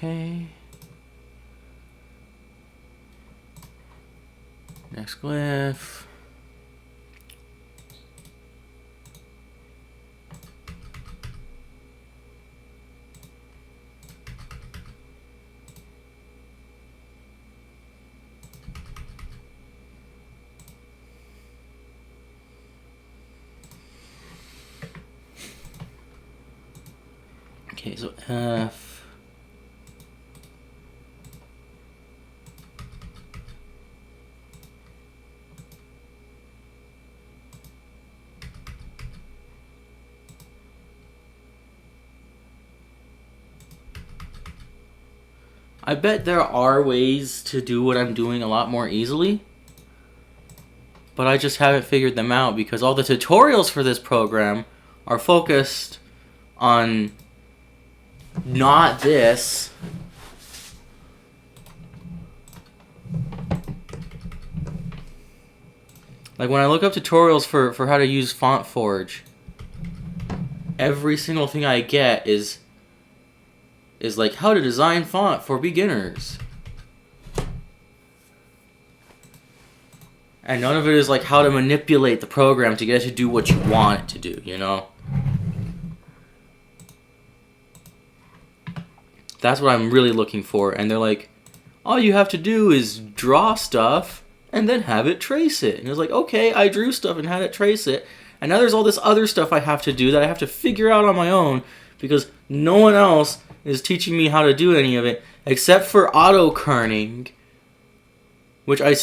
S1: Okay. Next glyph. Okay, so F. I bet there are ways to do what I'm doing a lot more easily, but I just haven't figured them out because all the tutorials for this program are focused on not this. Like when I look up tutorials for how to use FontForge, every single thing I get is like how to design font for beginners. And none of it is like how to manipulate the program to get it to do what you want it to do, you know? That's what I'm really looking for. And they're like, all you have to do is draw stuff and then have it trace it. And it's like, okay, I drew stuff and had it trace it. And now there's all this other stuff I have to do that I have to figure out on my own because no one else is teaching me how to do any of it except for auto-kerning, which I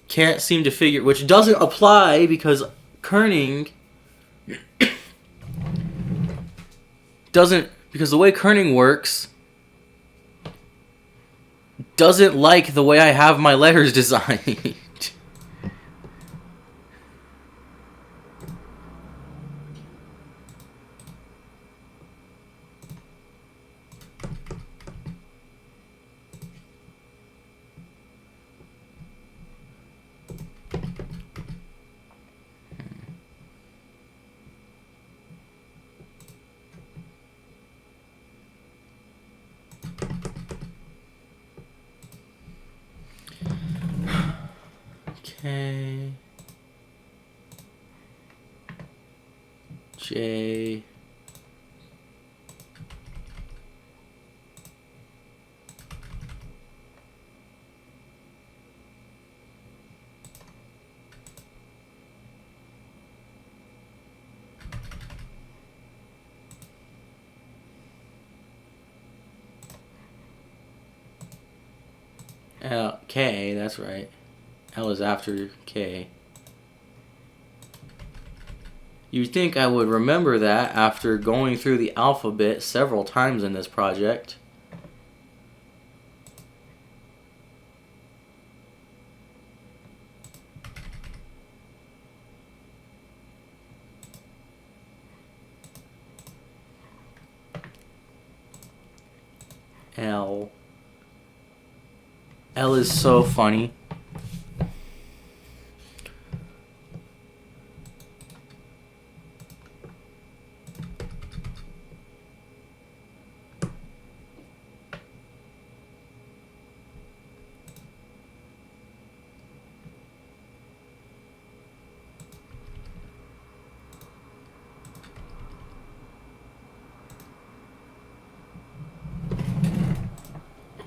S1: can't seem to figure, which doesn't apply because kerning doesn't, because the way kerning works doesn't like the way I have my letters designed. K, J, L, K, that's right. L is after K. You'd think I would remember that after going through the alphabet several times in this project. L. L is so funny.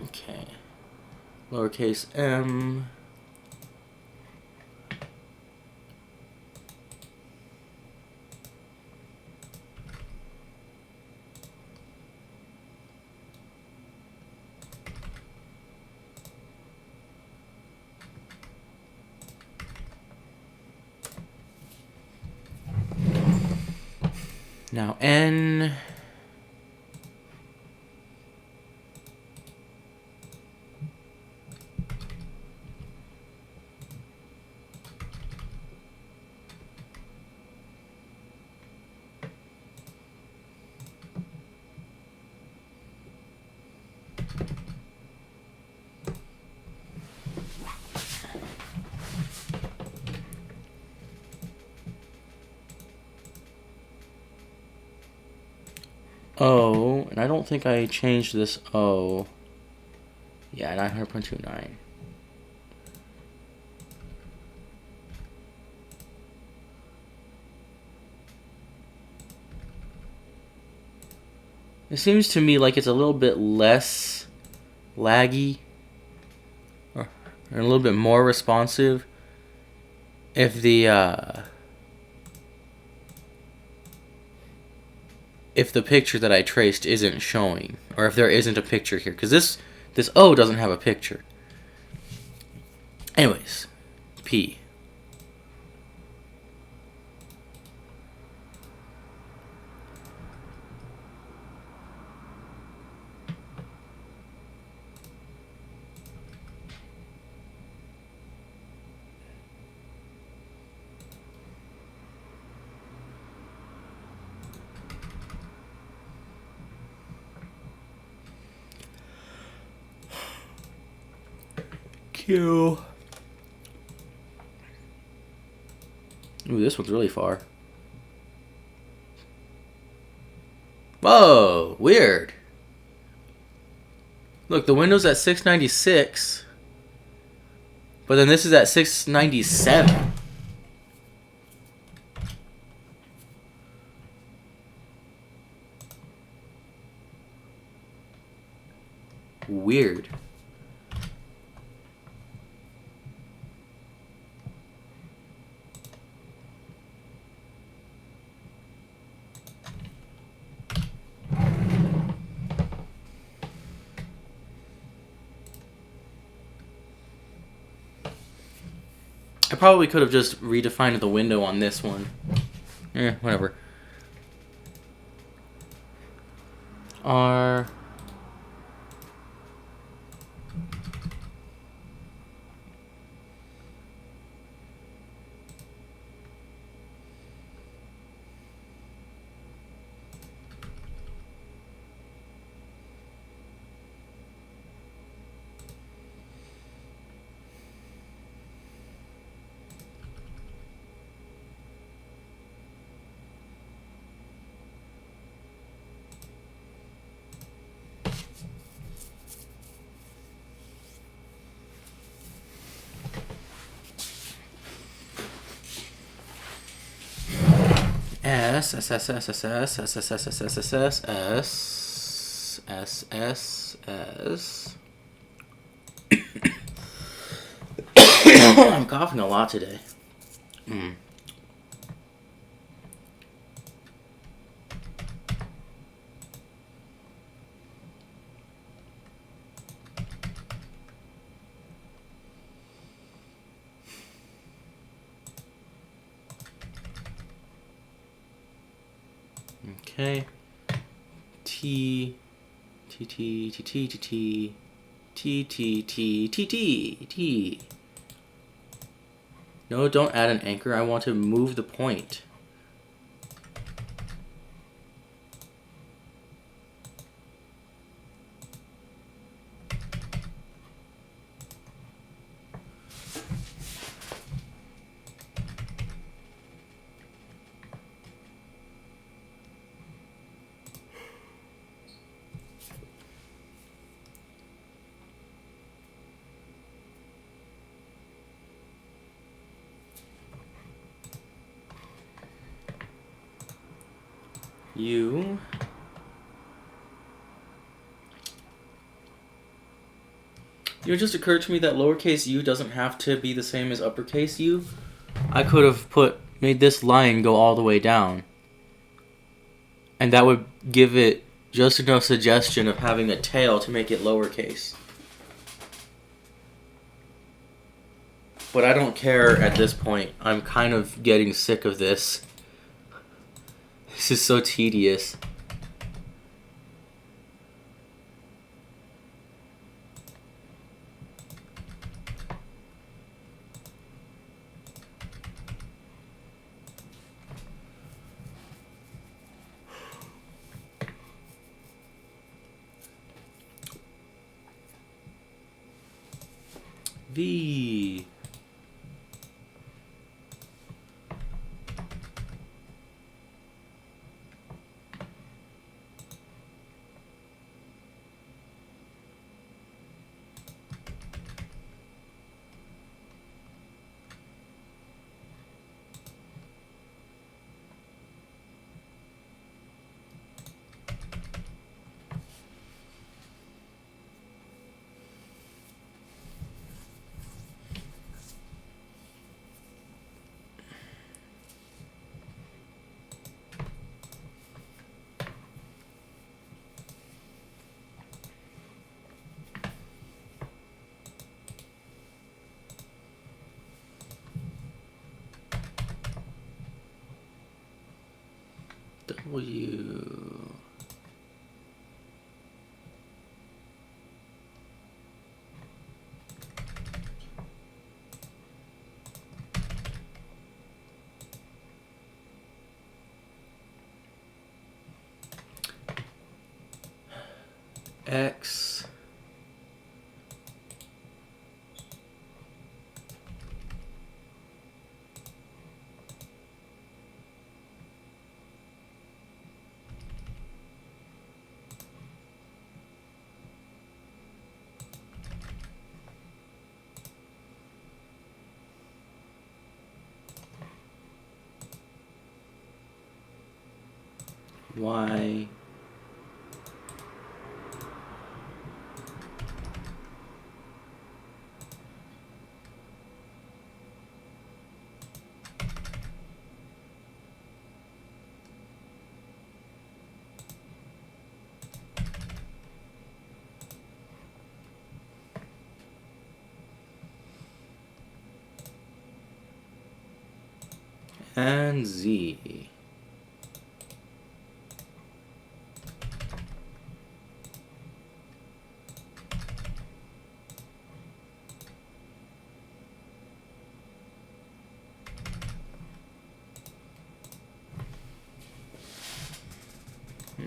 S1: Okay. Lowercase m. Now N. O, and I don't think I changed this O. Yeah, 900.29. It seems to me like it's a little bit less laggy or a little bit more responsive if the picture that I traced isn't showing, or if there isn't a picture here, because this O doesn't have a picture. Anyways, P. Q. Ooh, this one's really far. Whoa, weird. Look, the window's at 696, but then this is at 697. Weird. I probably could have just redefined the window on this one. Whatever. R. S S S S S S S S S S S S S S S S. I'm coughing a lot today. Okay. T T T T T T T T T T T T T. No, don't add an anchor. I want to move the point. U. It just occurred to me that lowercase u doesn't have to be the same as uppercase U. I could have made this line go all the way down. And that would give it just enough suggestion of having a tail to make it lowercase. But I don't care at this point. I'm kind of getting sick of this. This is so tedious. V. W. X. Y. And Z.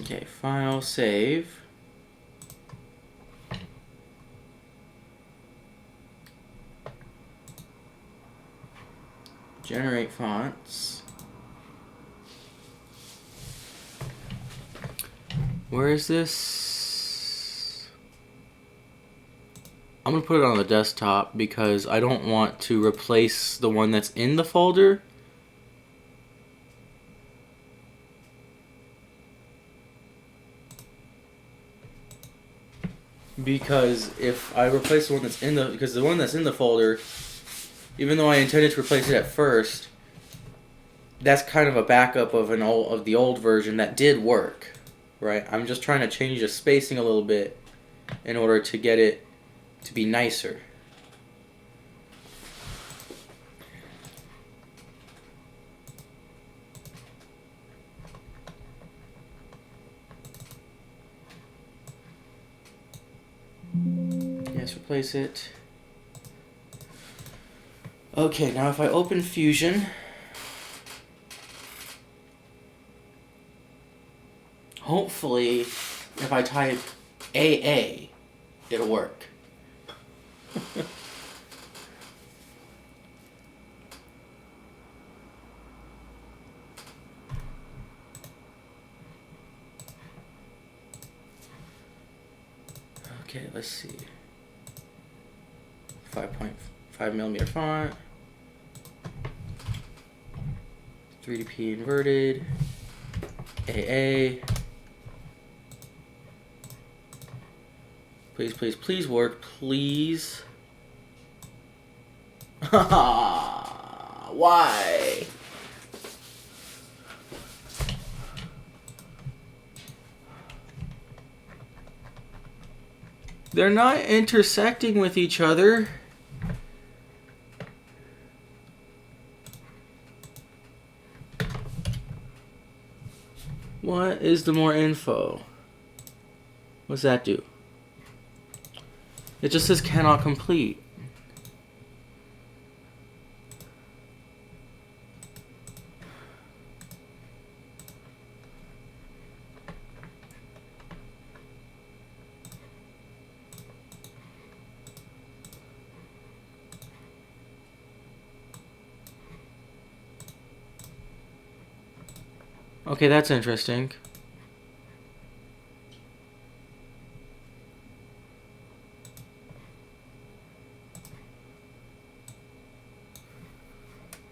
S1: Okay, file, save. Generate fonts. Where is this? I'm gonna put it on the desktop because I don't want to replace the one that's in the folder. because if I replace the one that's in the, because the one that's in the folder, even though I intended to replace it at first, that's kind of a backup of the old version that did work, right? I'm just trying to change the spacing a little bit in order to get it to be nicer. Yes, replace it. Okay, now if I open Fusion, hopefully if I type AA, it'll work. Okay, let's see. 5.5 millimeter font. 3DP inverted. AA. Please, please, please work, please. Why? They're not intersecting with each other. What is the more info? What's that do? It just says cannot complete. Okay, that's interesting.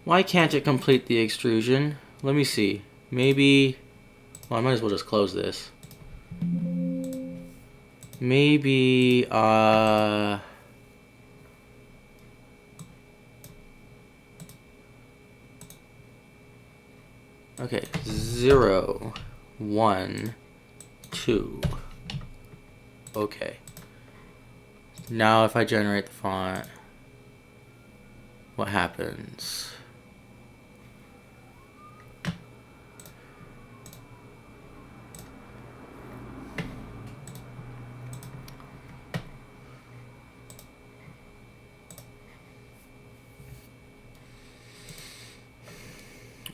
S1: Why can't it complete the extrusion? Let me see. Maybe... Well, I might as well just close this. Maybe, okay, 0, 1, 2. Okay. Now if I generate the font, what happens?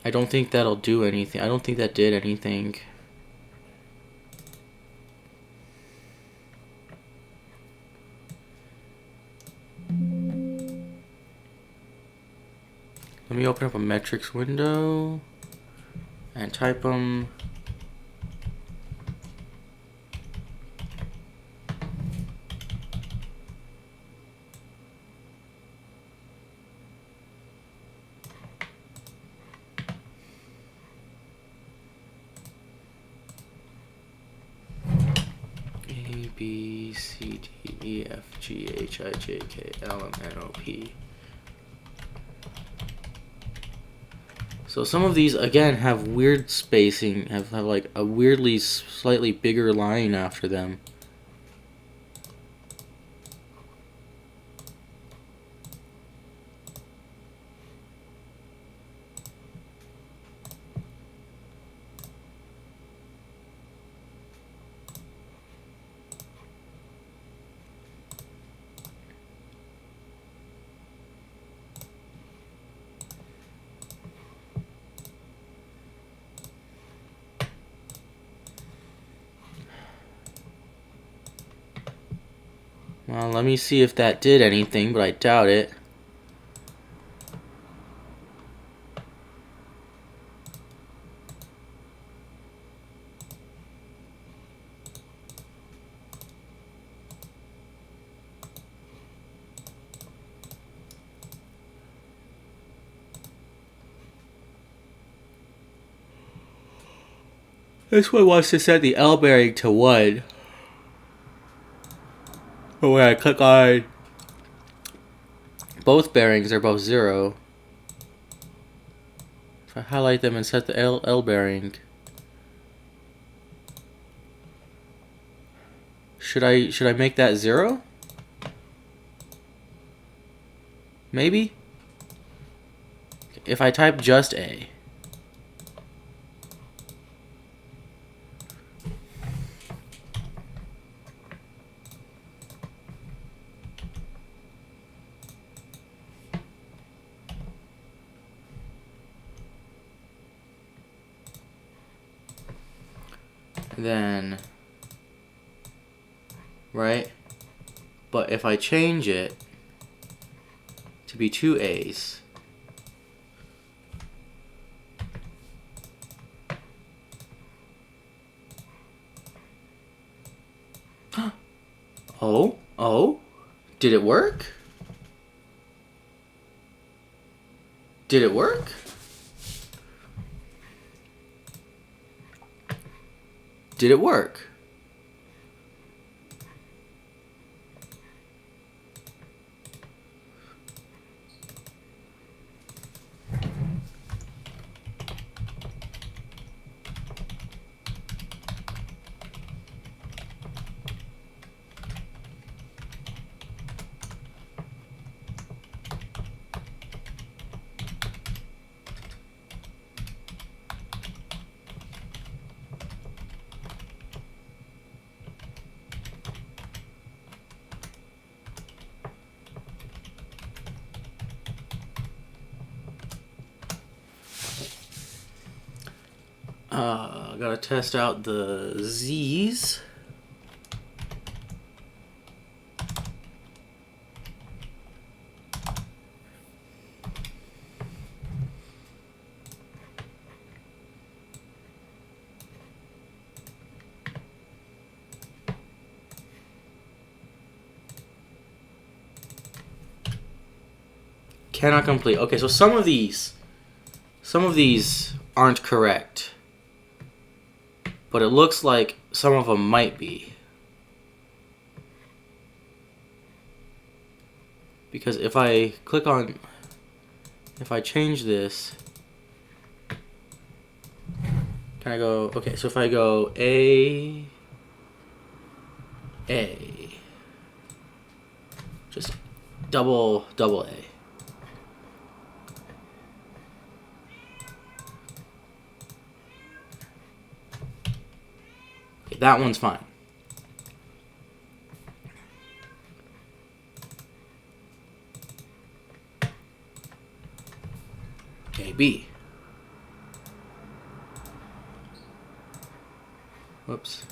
S1: I don't think that'll do anything. I don't think that did anything. Let me open up a metrics window and type them. A, B, C, D, E, F, G, H, I, J, K, L, M, N, O, P. So some of these, again, have weird spacing, have like a weirdly slightly bigger line after them. Well, let me see if that did anything, but I doubt it. This one wants to set the L bearing to 1. But when I click on both bearings, they're both 0. If I highlight them and set the L bearing, should I make that 0? Maybe? If I type just A. Then, right? But if I change it to be 2 A's, oh, did it work? Did it work? Did it work? Gotta test out the Z's. Cannot complete. Okay, so some of these aren't correct. But it looks like some of them might be. Because if I change this, can I go, okay, so if I go A, just double A. That one's fine. Okay, B. Whoops.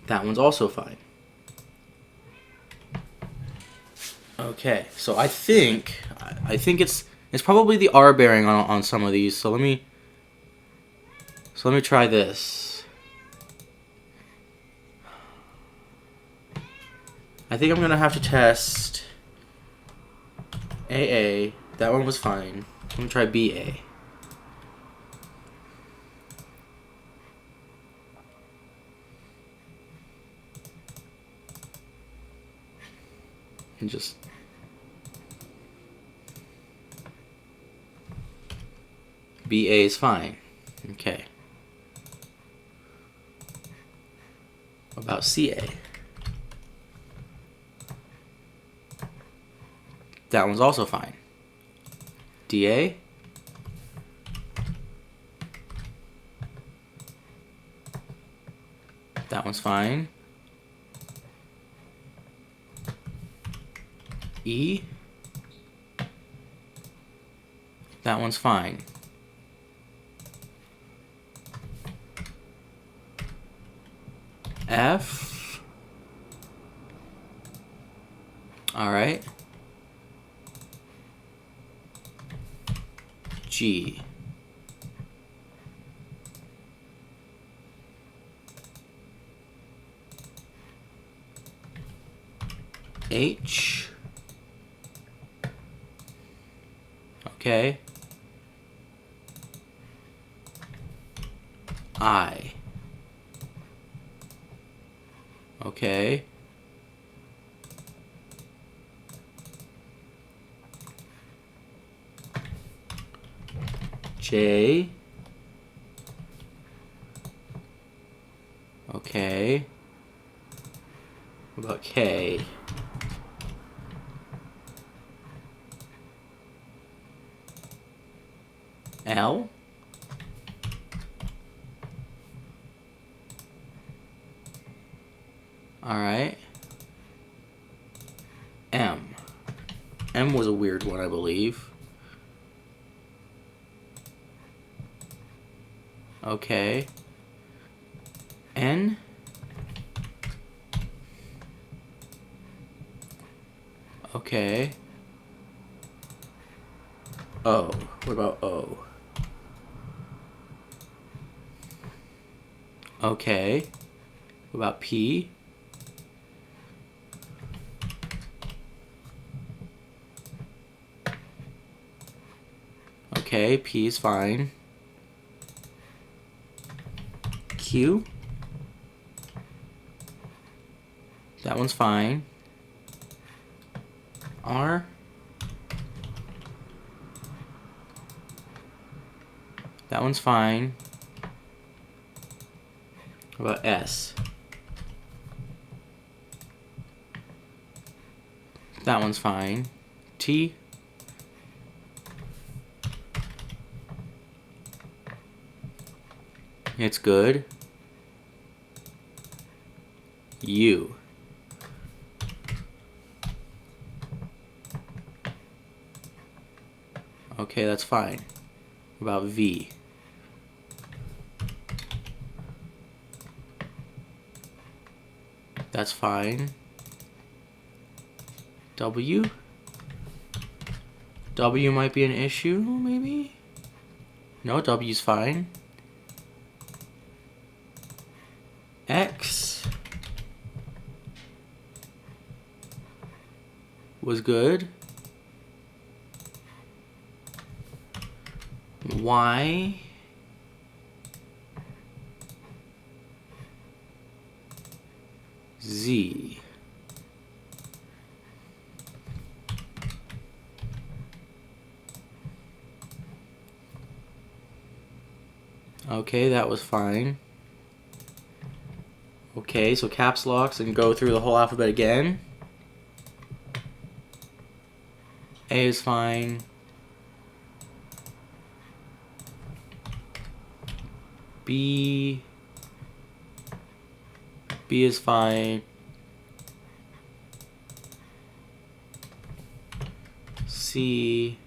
S1: That one's also fine. Okay, so I think it's probably the R bearing on some of these. So let me try this. I think I'm gonna have to test AA. That one was fine. Let me try BA. And just BA is fine. Okay. What about CA? That one's also fine. DA? That one's fine. E? That one's fine. F? Alright. G. H. Okay. I. Okay. J. Okay. What about K? L? Alright. M. M was a weird one, I believe. Okay. N? Okay. O. What about O? Okay. What about P? Okay, P is fine. Q? That one's fine. R? That one's fine. What about S? That one's fine. T? It's good. U? Okay, that's fine. What about V? That's fine. W? W might be an issue, maybe? No, W's fine. X was good. Y? Z? Okay, that was fine. Okay, so caps locks and go through the whole alphabet again. A is fine. B is fine. C,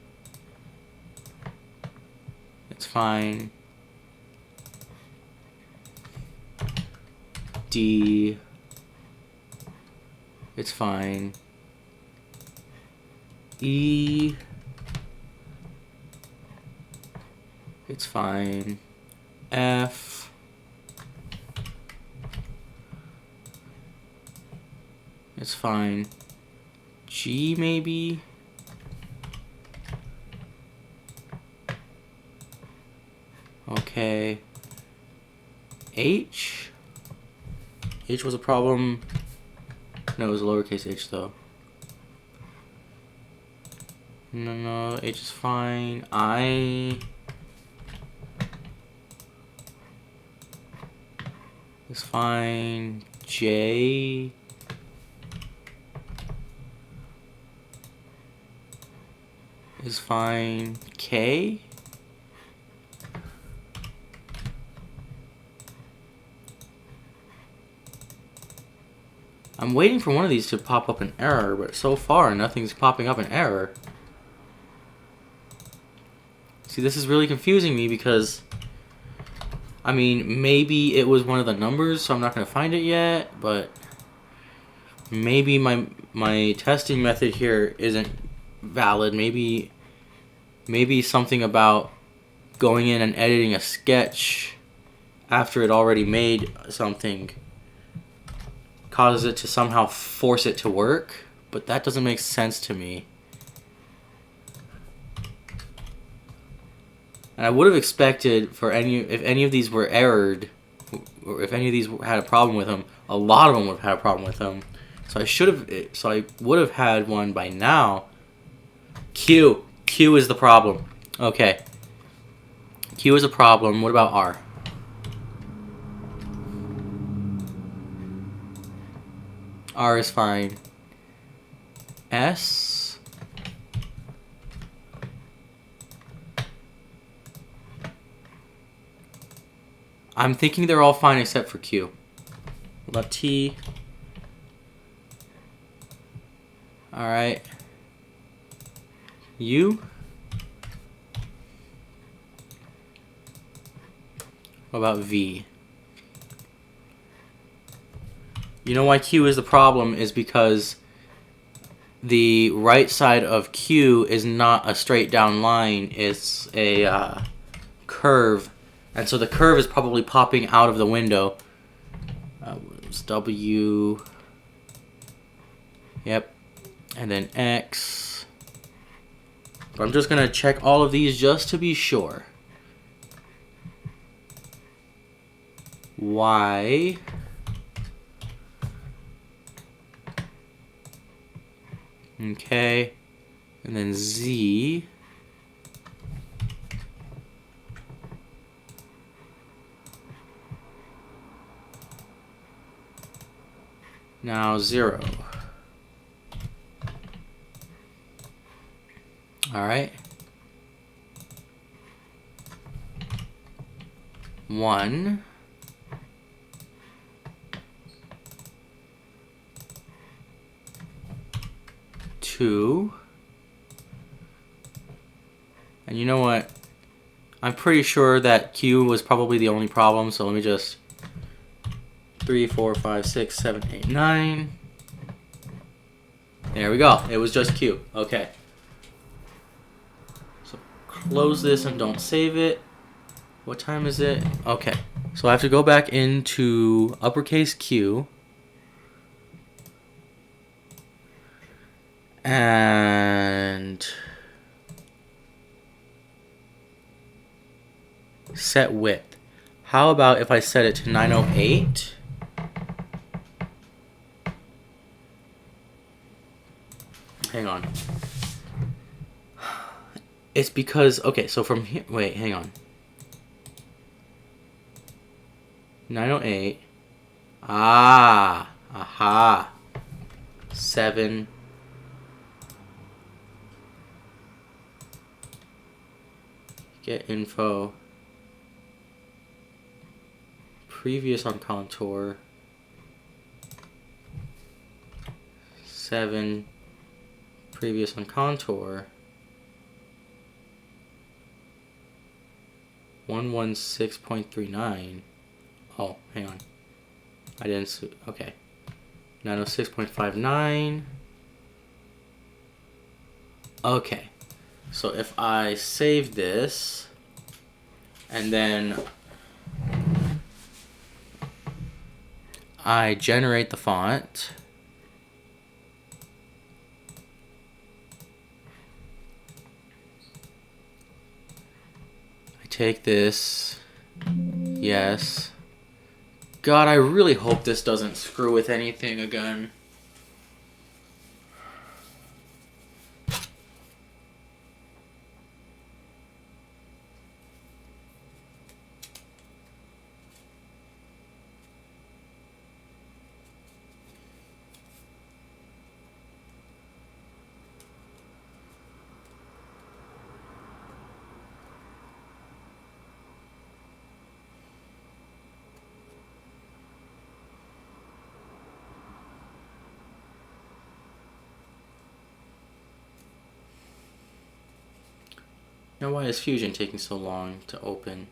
S1: it's fine. D, it's fine. E, it's fine. F, it's fine. G, maybe? Okay. H? H was a problem. No, it was a lowercase h though. No, H is fine. I is fine. J is fine. K? I'm waiting for one of these to pop up an error, but so far nothing's popping up an error. See, this is really confusing me because, I mean, maybe it was one of the numbers, so I'm not going to find it yet, but maybe my testing method here isn't valid. Maybe something about going in and editing a sketch after it already made something causes it to somehow force it to work, but that doesn't make sense to me. And I would have expected for if any of these were errored, or if any of these had a problem with them, a lot of them would have had a problem with them. So I would have had one by now. Q is the problem. Okay. Q is a problem. What about R? R is fine. S. I'm thinking they're all fine except for Q. What about T? Alright. U? What about V? You know why Q is the problem is because the right side of Q is not a straight down line, it's a curve. And so the curve is probably popping out of the window. It's W. Yep. And then X. But I'm just going to check all of these just to be sure. Y. Okay. And then Z. Now 0. Alright. 1. 2. And you know what? I'm pretty sure that Q was probably the only problem, so let me just 3, 4, 5, 6, 7, 8, 9. There we go. It was just Q. Okay. So close this and don't save it. What time is it? Okay. So I have to go back into uppercase Q. And set width. How about if I set it to 908? Hang on. It's because, okay, so from here, wait, hang on. 908. Ah, aha. 7. Get info. Previous on contour. 7. Previous on contour. 116.39. Oh, hang on. I didn't. Okay. 906.59. Okay. So if I save this and then I generate the font. I take this. Yes. God, I really hope this doesn't screw with anything again. Now, why is Fusion taking so long to open?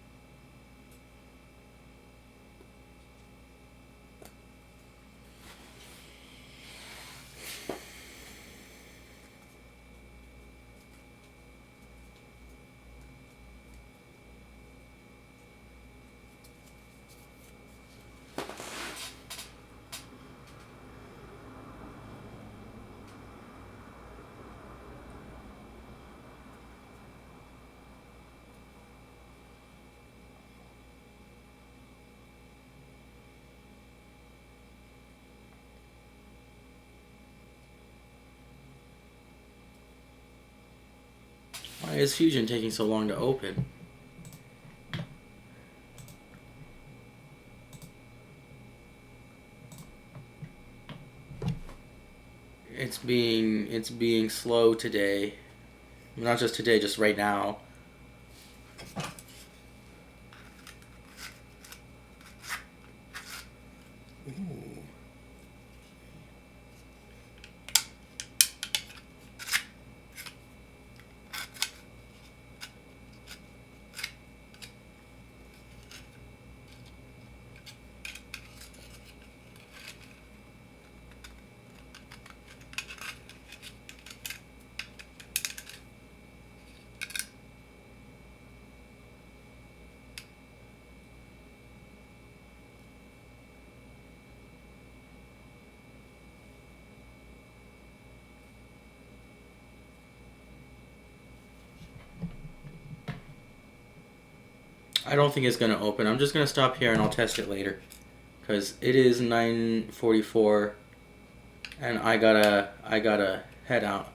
S1: Why is Fusion taking so long to open? It's being slow today. Not just today, just right now. Ooh. I don't think it's gonna open. I'm just gonna stop here and I'll test it later, because it is 9:44, and I gotta head out.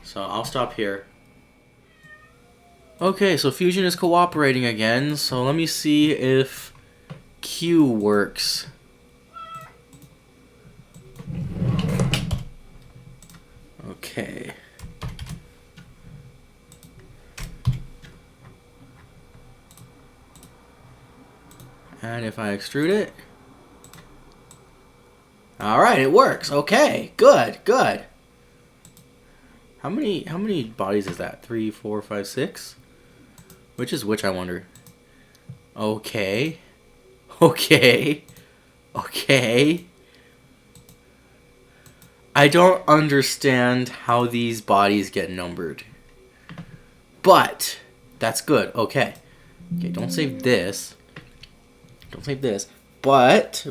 S1: So I'll stop here. Okay, so Fusion is cooperating again. So let me see if Q works. Okay. And if I extrude it, all right, it works. Okay, good, good. How many bodies is that? 3, 4, 5, 6. Which is which, I wonder. Okay, okay, okay. I don't understand how these bodies get numbered, but that's good. Okay, okay. Don't save this. Don't save this. But,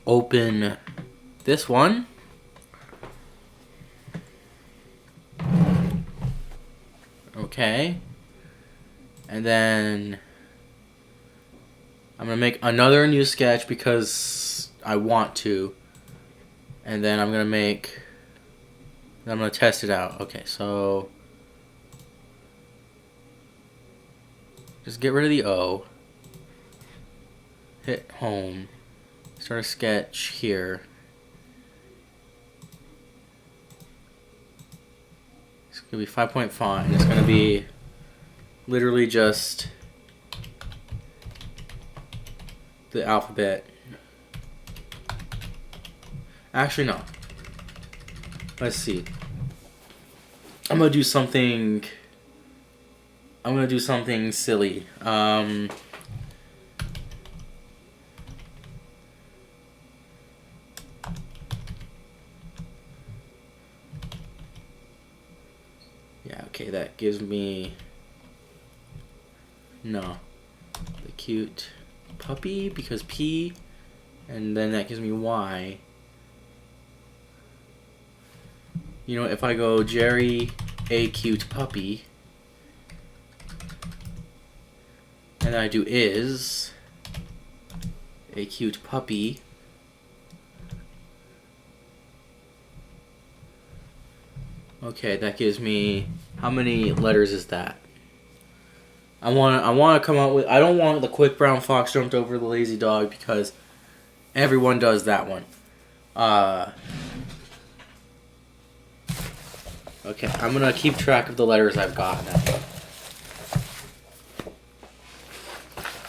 S1: open this one. Okay. And then I'm going to make another new sketch because I want to. And then I'm going to test it out. Okay, so just get rid of the O. Hit home. Start a sketch here. It's going to be 5-point font. It's going to be literally just the alphabet. Actually, no. Let's see. I'm going to do something silly. Yeah, okay, that gives me the cute puppy, because P, and then that gives me Y. You know, if I go Jerry a cute puppy, and then I do is a cute puppy, okay, that gives me, how many letters is that? I want to come out with, I don't want the quick brown fox jumped over the lazy dog, because everyone does that one. Okay, I'm gonna keep track of the letters I've got now.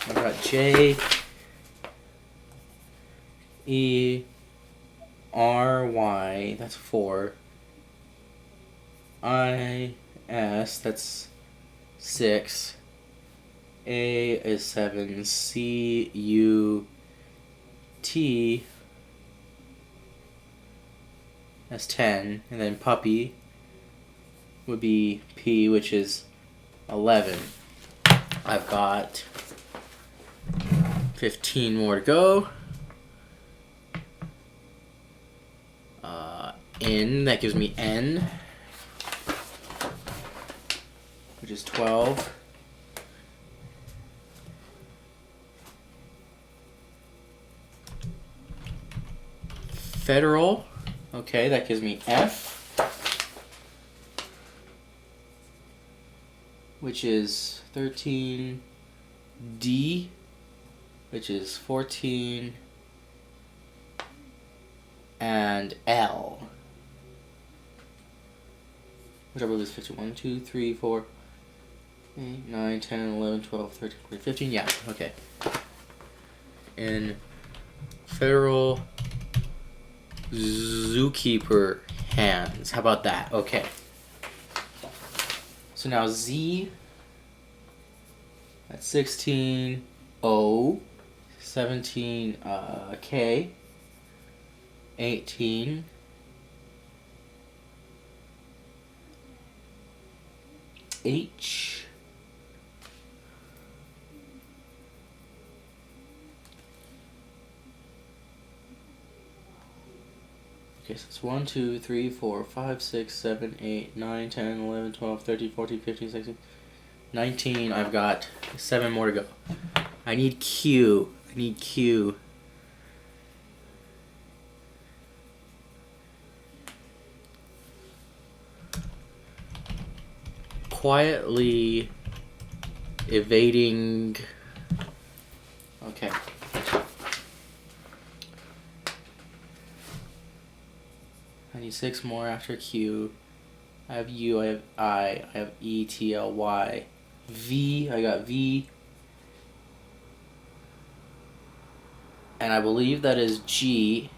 S1: I've got J, E, R, Y, that's 4. I, S, that's 6. A is 7. C, U, T, that's 10. And then puppy would be P, which is 11. I've got 15 more to go. N, that gives me N, which is 12. Federal, okay, that gives me F. which is 13, D, which is 14, and L, which I believe is 15. 1, 2, 3, 4, 8, 9, 10, 11, 12, 13, 14, 15. Yeah, okay. In federal zookeeper hands. How about that? Okay. So now Z, that's 16, O, 17, K, 18, H, okay, so it's 1, 2, 3, 4, 5, 6, 7, 8, 9, 10, 11, 12, 13, 14, 15, 16, 19. I've got 7 more to go. I need Q. Quietly evading. Okay. I need 6 more after Q. I have U, I have I have E, T, L, Y. V, I got V. And I believe that is G.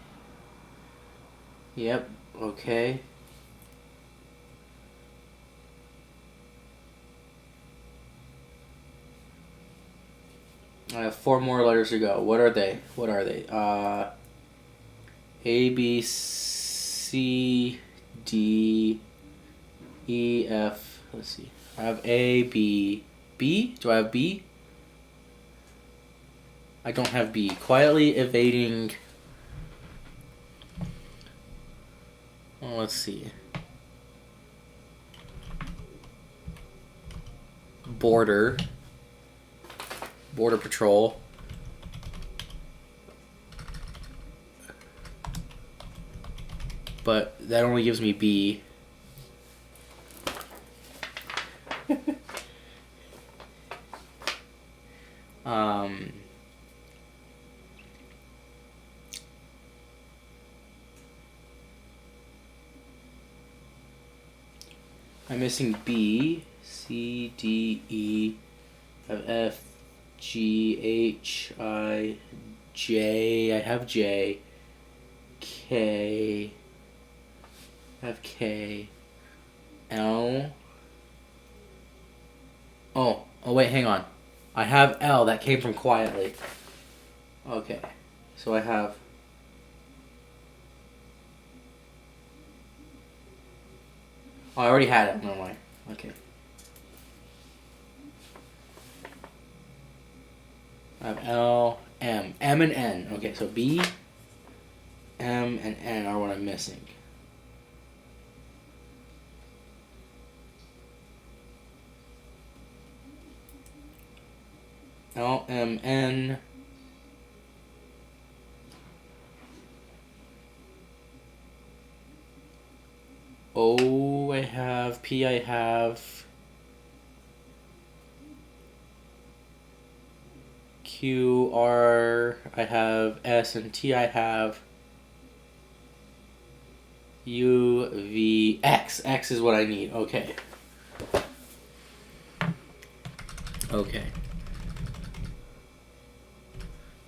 S1: Yep, okay. I have 4 more letters to go. What are they? A, B, C, D, E, F. Let's see. I have A, B. B? Do I have B? I don't have B. Quietly evading. Oh, let's see. Border Patrol. But that only gives me B. I'm missing B, C, D, E, I have F, G, H, I, J, I have J, K, I have K, L. Oh wait, hang on. I have L, that came from quietly. Okay, so I have. Oh, I already had it. No way. Okay. I have L, M. M and N. Okay, so B, M, and N are what I'm missing. L, M, N. O, I have. P, I have. Q, R, I have. S and T, I have. U, V, X. X is what I need. Okay. Okay.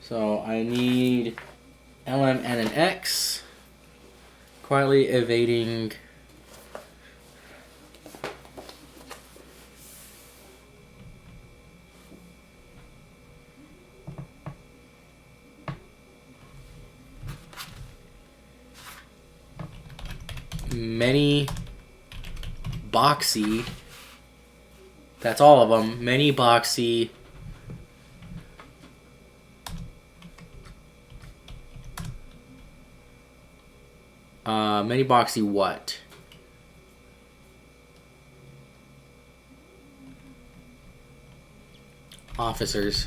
S1: So I need L, M, N, and X. Quietly evading. Many boxy. That's all of them. Many boxy. Many boxy what? Officers.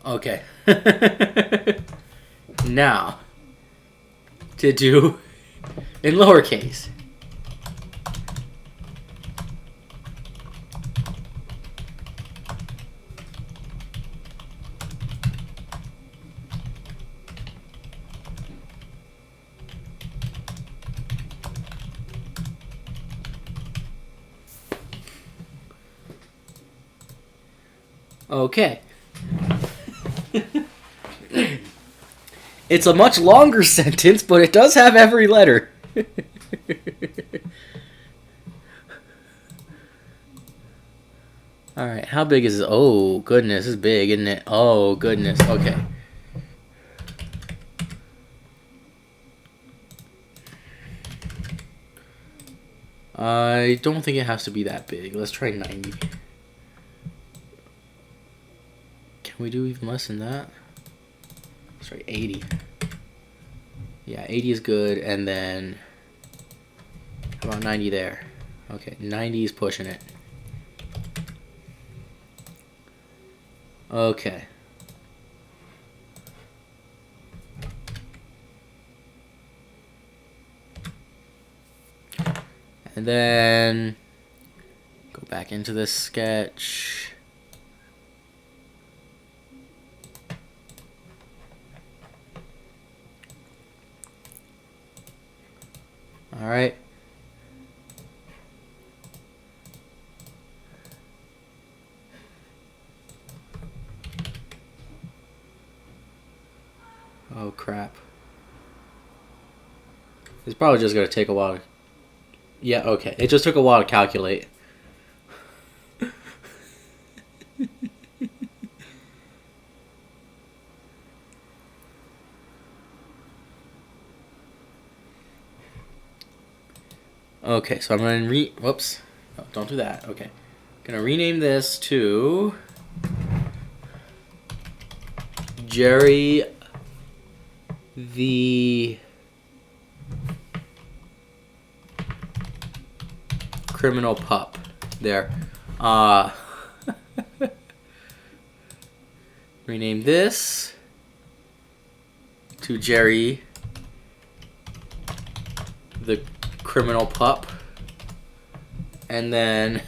S1: Okay. Now, to do in lowercase. Okay. It's a much longer sentence, but it does have every letter. Alright, how big is this? Oh, goodness, it's big, isn't it? Oh, goodness, okay. I don't think it has to be that big. Let's try 90. Can we do even less than that? Let's try 80. Yeah, 80 is good, and then how about 90 there? Okay, 90 is pushing it. Okay. And then go back into this sketch. All right. Oh crap. It's probably just gonna take a while. Yeah, okay. It just took a while to calculate. Okay, so I'm gonna whoops. No, don't do that. Okay. Gonna rename this to Jerry the Criminal Pup. There. Rename this to Jerry the Criminal Pup. And then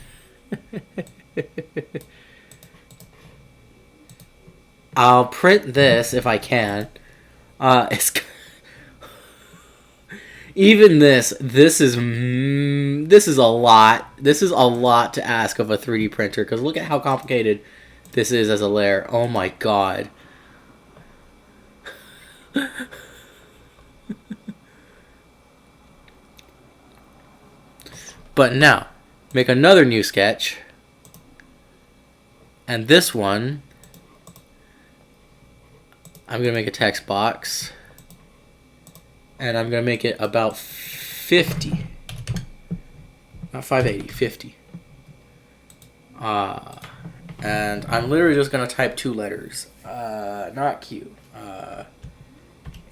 S1: I'll print this if I can. It's even this is a lot. This is a lot to ask of a 3D printer because look at how complicated this is as a layer. Oh my god. But now, make another new sketch. And this one, I'm going to make a text box. And I'm going to make it about 50. Not 580, 50. And I'm literally just going to type two letters. Not Q.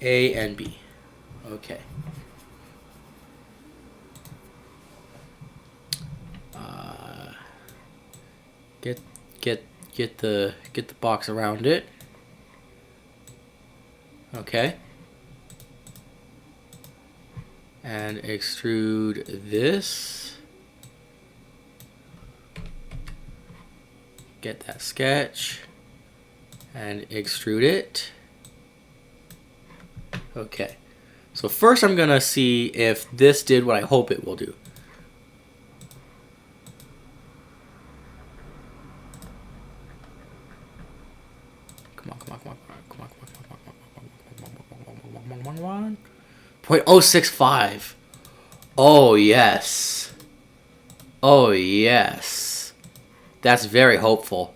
S1: A and B. Okay. Get the box around it. Okay. And extrude this. Get that sketch and extrude it. Okay. So first I'm gonna see if this did what I hope it will do. Come on. 0.065. Oh yes. Oh yes. That's very hopeful.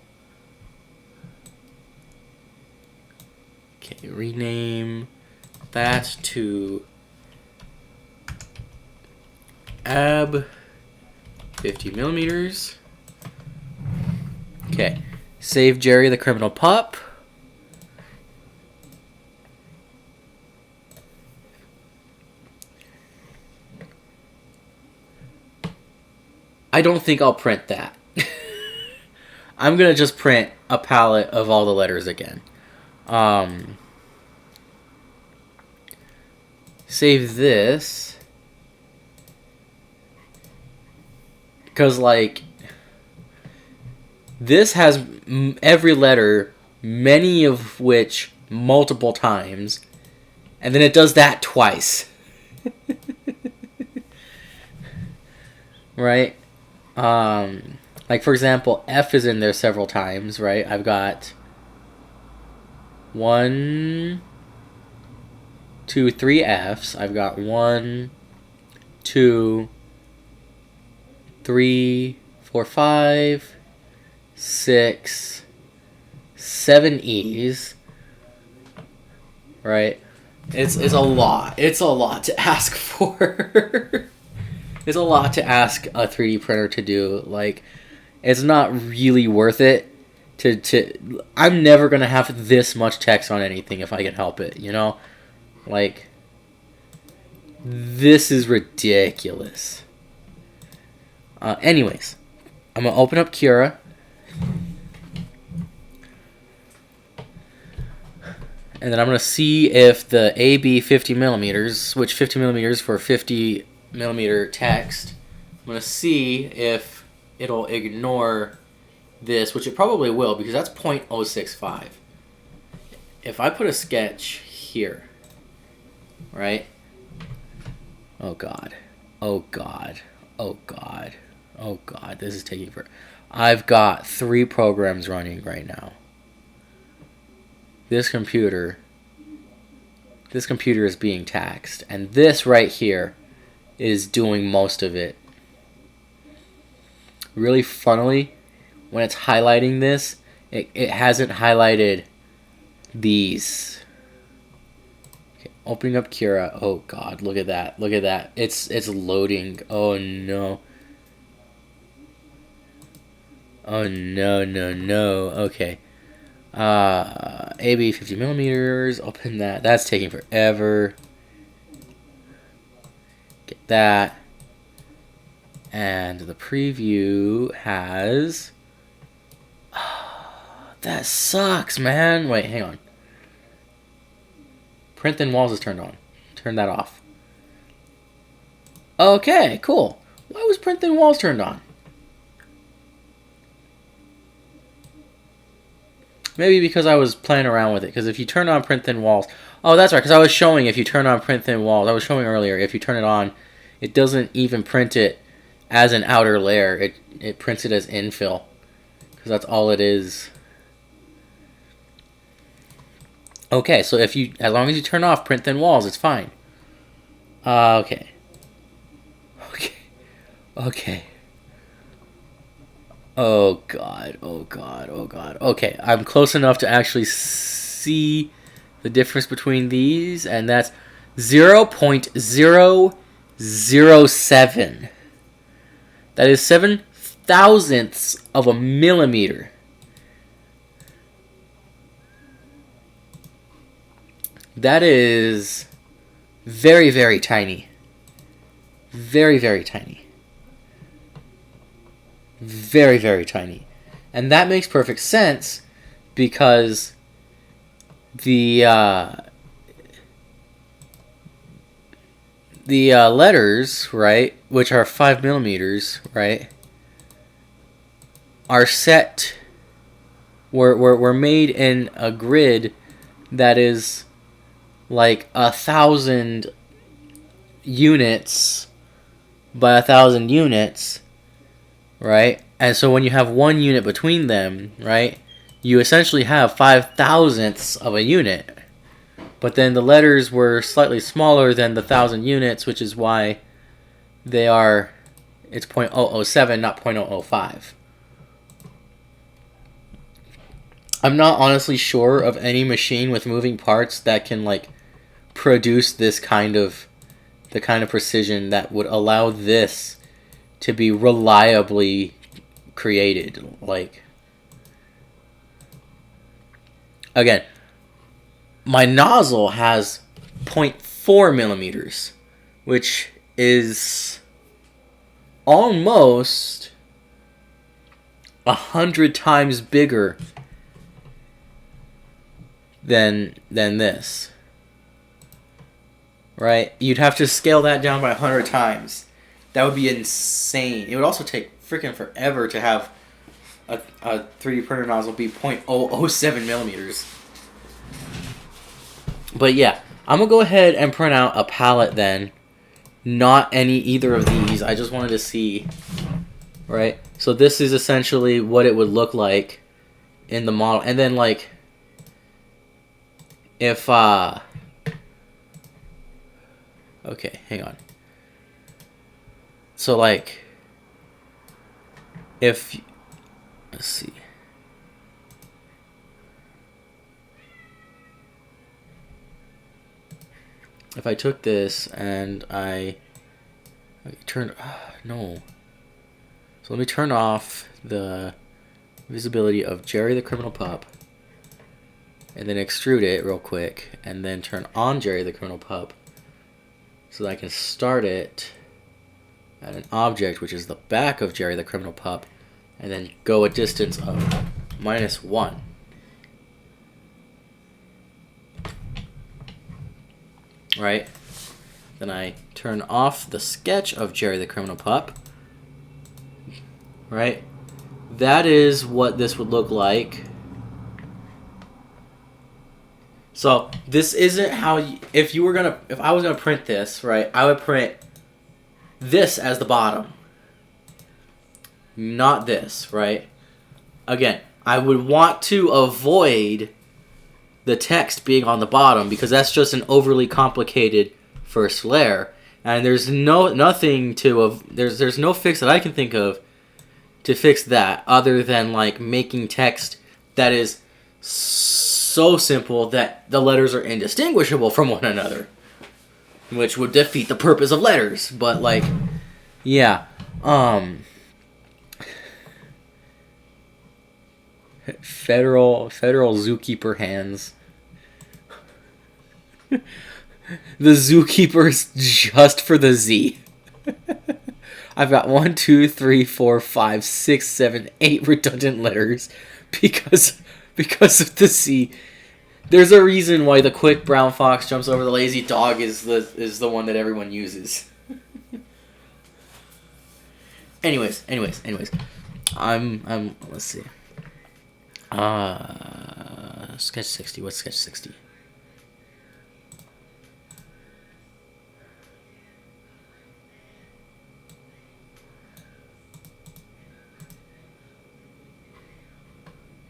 S1: Okay, rename that to AB 50 millimeters. Okay, save Jerry the Criminal Pup. I don't think I'll print that. I'm gonna just print a palette of all the letters again. Save this. Because, like, this has every letter, many of which multiple times, and then it does that twice. Right? Like, for example, F is in there several times, right? I've got 1, 2, 3 Fs. I've got 1, 2, 3, 4, 5, 6, 7 E's. Right? It's a lot. It's a lot to ask for. It's a lot to ask a 3D printer to do. Like, it's not really worth it to I'm never going to have this much text on anything if I can help it, you know? Like, this is ridiculous. Anyways, I'm going to open up Cura. And then I'm going to see if the AB 50 millimeters, switch 50 millimeters for 50 millimeter text. I'm going to see if it'll ignore this, which it probably will, because that's 0.065. If I put a sketch here, right? Oh God. Oh God. Oh God. Oh God. This is taking forever. I've got 3 programs running right now. This computer is being taxed, and this right here is doing most of it. Really funnily, when it's highlighting this, it hasn't highlighted these. Okay, opening up Cura. Oh God, look at that. Look at that. It's loading. Oh no. Oh no, no, no. Okay. AB 50 millimeters. Open that. That's taking forever. Get that. And the preview has. That sucks, man. Wait, hang on. Print thin walls is turned on. Turn that off. Okay, cool. Why was print thin walls turned on? Maybe because I was playing around with it. Because if you turn on print thin walls... Oh, that's right. Because I was showing if you turn on print thin walls. I was showing earlier. If you turn it on, it doesn't even print it as an outer layer. It prints it as infill. Because that's all it is. Okay, so if you... As long as you turn off print thin walls, it's fine. Okay. Okay. Okay. Oh God, oh God, oh God. Okay, I'm close enough to actually see the difference between these, and that's 0.007. That is 7/1000ths of a millimeter. That is very, very tiny. Very, very tiny. Very, very tiny. And that makes perfect sense because the letters, right, which are 5 millimeters, right, are set, were made in a grid that is like 1,000 units by 1,000 units. Right? And so when you have one unit between them, right, you essentially have 5/1000ths of a unit. But then the letters were slightly smaller than the 1,000 units, which is why they are, it's 0.007, not 0.005. I'm not honestly sure of any machine with moving parts that can, like, produce this kind of, the kind of precision that would allow this to be reliably created. Like, again, my nozzle has 0.4 millimeters, which is almost 100 times bigger than this. Right? You'd have to scale that down by 100 times. That would be insane. It would also take freaking forever to have a 3D printer nozzle be 0.007 millimeters. But yeah, I'm going to go ahead and print out a palette then. Not either of these. I just wanted to see, right? So this is essentially what it would look like in the model. And then like if okay, hang on. So like if, let's see. If I took this and I turned, no. So let me turn off the visibility of Jerry the Criminal Pup, and then extrude it real quick, and then turn on Jerry the Criminal Pup, so that I can start it at an object, which is the back of Jerry the Criminal Pup, and then go a distance of -1. Right? Then I turn off the sketch of Jerry the Criminal Pup. Right? That is what this would look like. So this isn't how if I was gonna print this, right, I would print this as the bottom. Not this, right? Again, I would want to avoid the text being on the bottom because that's just an overly complicated first layer, and there's no fix that I can think of to fix that other than like making text that is so simple that the letters are indistinguishable from one another, which would defeat the purpose of letters. But like, yeah, federal zookeeper hands. The zookeeper is just for the Z. I've got 1, 2, 3, 4, 5, 6, 7, 8 redundant letters because of the Z. There's a reason why the quick brown fox jumps over the lazy dog is the one that everyone uses. anyways. I'm let's see. Sketch 60. What's sketch 60?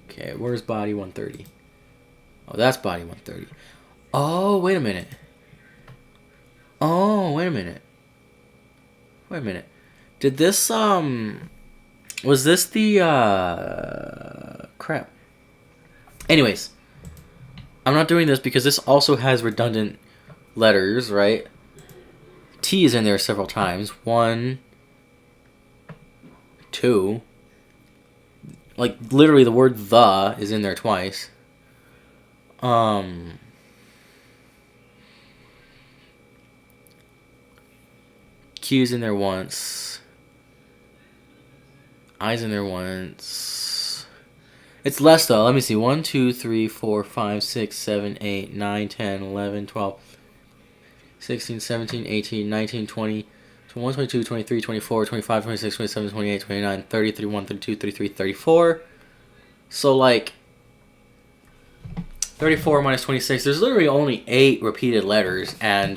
S1: Okay, where's body 130? Oh, that's body 130. Oh, wait a minute. Did this, was this the, crap. Anyways, I'm not doing this because this also has redundant letters, right? T is in there several times. 1, 2. Like, literally the word the is in there twice. Q's in there once. I's in there once. It's less though. Let me see. 1, 2, 3, 4, 5, 6, 7, 8, 9, 10, 11, 12, 16, 17, 18, 19, 20, 21, 22, 23, 24, 25, 26, 27, 28, 29, 30, 31, 32, 33, 34. So, like, 34 minus 26, there's literally only 8 repeated letters, and,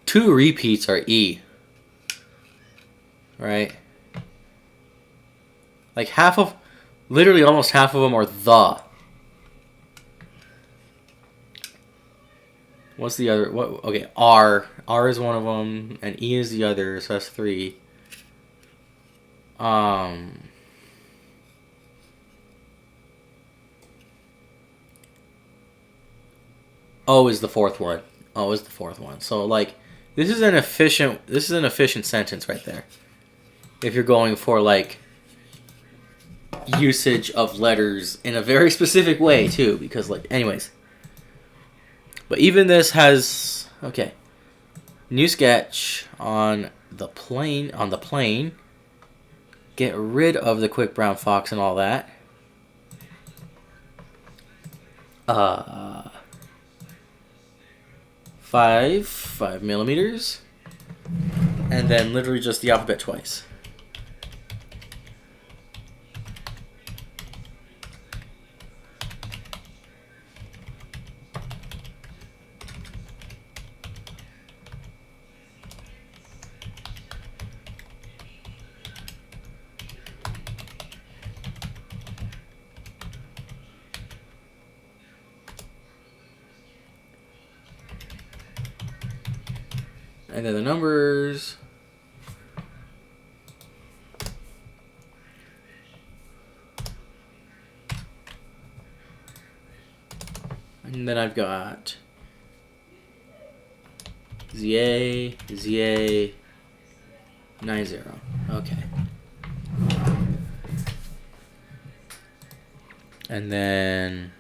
S1: 2 repeats are E. Right? Like, literally almost half of them are the. What's the other? What? Okay, R. R is one of them, and E is the other, so that's 3. O is the fourth one. So, like, this is an efficient sentence right there. If you're going for, like, usage of letters in a very specific way, too, because, like, anyways. But even this has, okay, new sketch on the plane, get rid of the quick brown fox and all that. 5 millimeters, and then literally just the alphabet twice. And then the numbers. And then I've got ZA, ZA, 90. Okay. And then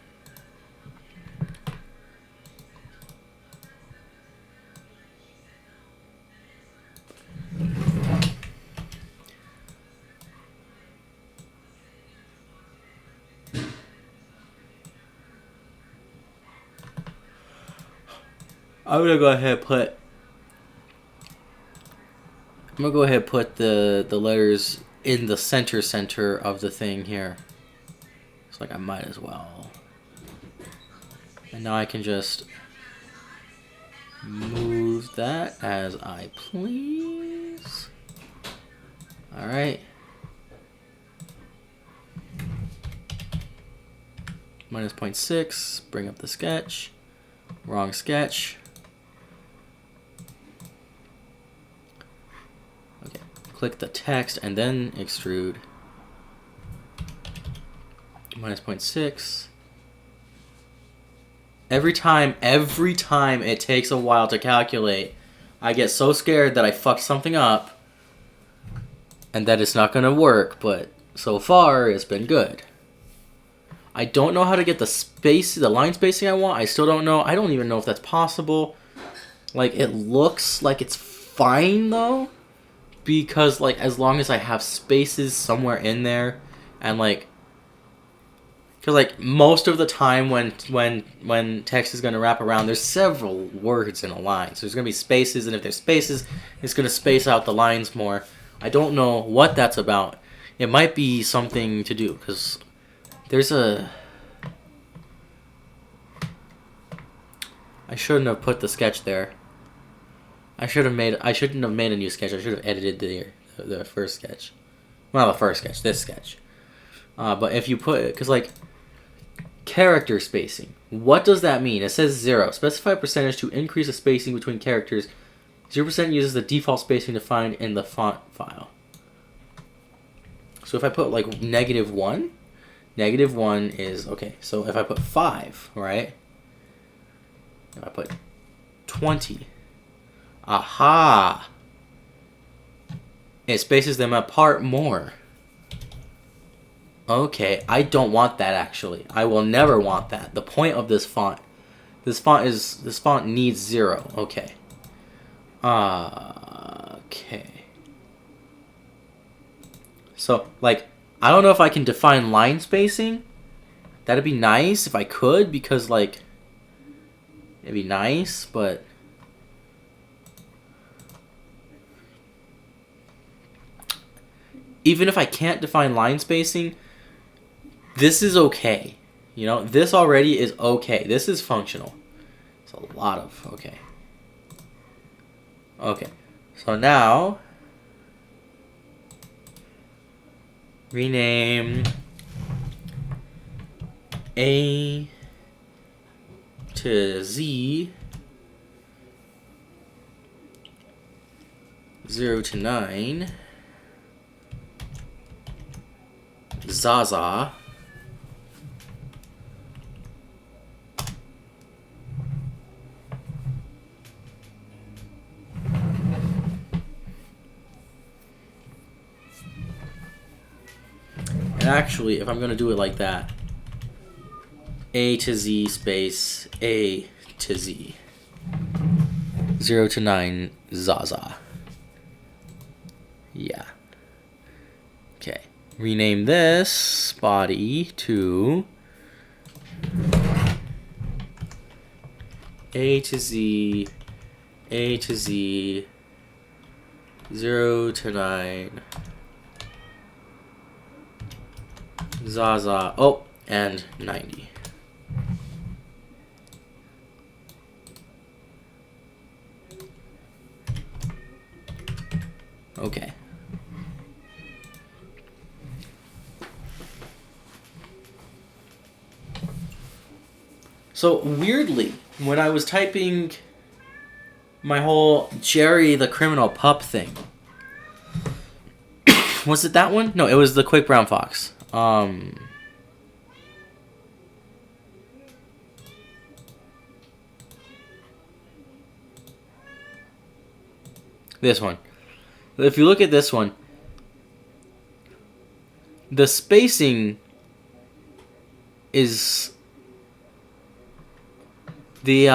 S1: I'm gonna go ahead and put the letters in the center of the thing here. It's like I might as well. And now I can just move that as I please. All right. Minus 0.6, bring up the sketch. Wrong sketch. Okay, click the text and then extrude. Minus 0.6. Every time it takes a while to calculate, I get so scared that I fucked something up and that it's not gonna work, but so far it's been good. I don't know how to get the line spacing I want. I still don't know. I don't even know if that's possible. Like, it looks like it's fine though, because like as long as I have spaces somewhere in there, and like, because like most of the time when text is gonna wrap around, there's several words in a line, so there's gonna be spaces, and if there's spaces, it's gonna space out the lines more. I don't know what that's about. It might be something to do because there's a. I shouldn't have put the sketch there. I shouldn't have made a new sketch. I should have edited the first sketch. Well, the first sketch, this sketch. But if you put it, because like character spacing, what does that mean? It says 0. Specify percentage to increase the spacing between characters. 0% uses the default spacing defined in the font file. So if I put like -1, -1 is okay. So if I put 5, right? If I put 20. Aha! It spaces them apart more. Okay, I don't want that actually. I will never want that. The point of this font needs 0. Okay. Okay. So, like, I don't know if I can define line spacing. That'd be nice if I could, because like it'd be nice, but even if I can't define line spacing, this is okay. You know, this already is okay. This is functional. It's a lot of okay. Okay. So now rename A to Z 0 to 9 Zaza and actually if I'm gonna do it like that, A to Z space A to Z 0 to 9 Zaza. Yeah. Okay. Rename this body to A to Z 0 to 9 Zaza. Oh, and 90. Okay. So weirdly, when I was typing my whole Jerry the Criminal Pup thing. Was it that one? No, it was the Quick Brown Fox. This one. If you look at this one, the spacing is the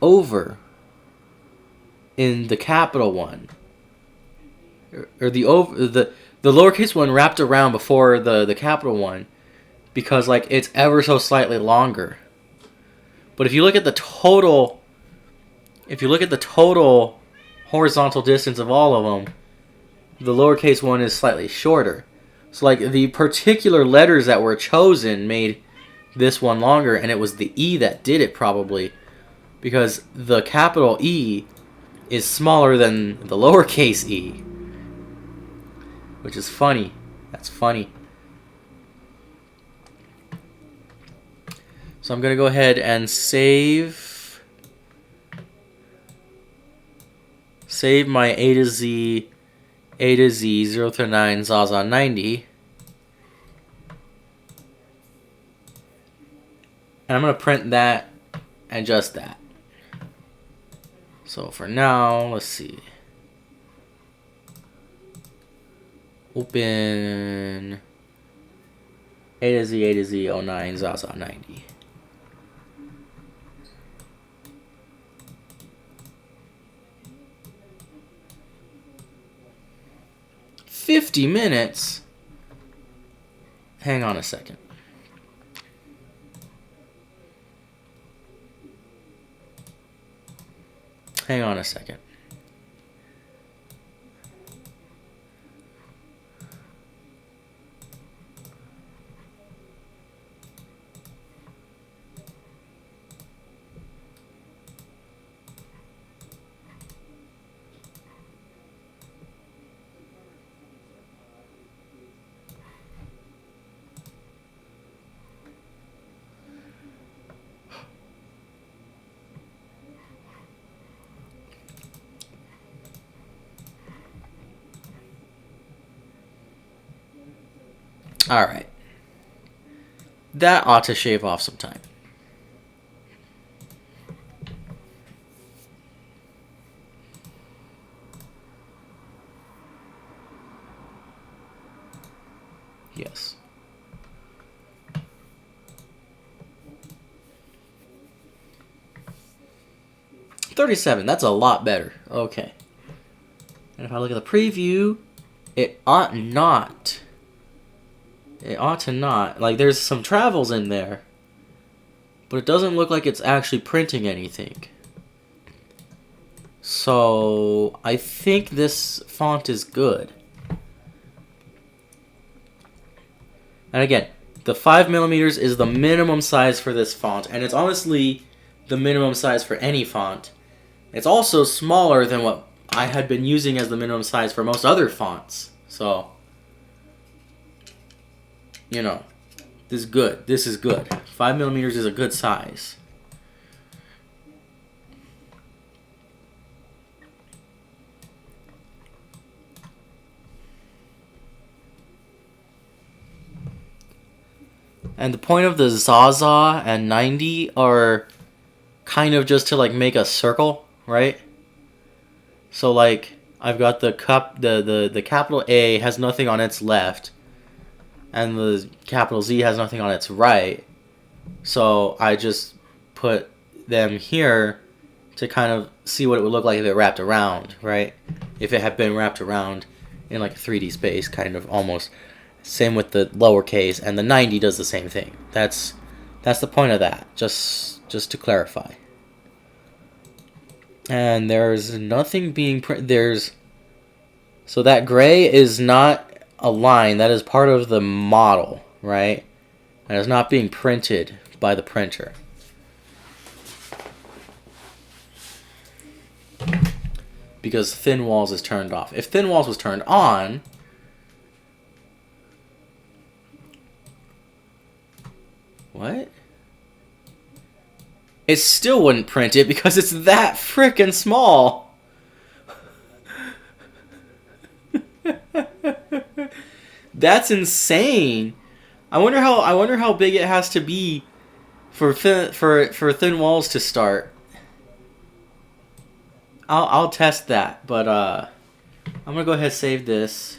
S1: over in the capital one, or the over the lowercase one wrapped around before the capital one, because like it's ever so slightly longer. But if you look at the total, horizontal distance of all of them, the lowercase one is slightly shorter. So like the particular letters that were chosen made this one longer, and it was the E that did it probably, because the capital E is smaller than the lowercase e, which is funny. That's funny. So I'm going to go ahead and save my A to Z 0 through 9 Zaza 90. And I'm going to print that and just that. So for now, let's see. Open A to Z 09 Zaza 90. $50 minutes? Hang on a second. Hang on a second. Alright. That ought to shave off some time. Yes. $37. That's a lot better. Okay. And if I look at the preview, it ought not. It ought to not. Like, there's some travels in there, but it doesn't look like it's actually printing anything. So, I think this font is good. And again, the 5mm is the minimum size for this font, and it's honestly the minimum size for any font. It's also smaller than what I had been using as the minimum size for most other fonts. So, you know, this is good. This is good. 5mm is a good size. And the point of the Zaza and 90 are kind of just to like make a circle, right? So like I've got the capital A has nothing on its left, and the capital Z has nothing on its right. So I just put them here to kind of see what it would look like if it wrapped around, right? If it had been wrapped around in like a 3D space, kind of almost. Same with the lowercase, and the 90 does the same thing. That's the point of that, just to clarify. And there's nothing being printed. So that gray is not a line. That is part of the model, right? And it's not being printed by the printer. Because Thin Walls is turned off. If Thin Walls was turned on, what? it still wouldn't print it because it's that frickin' small. That's insane. I wonder how big it has to be for thin walls to start. I'll test that, but I'm gonna go ahead and save this.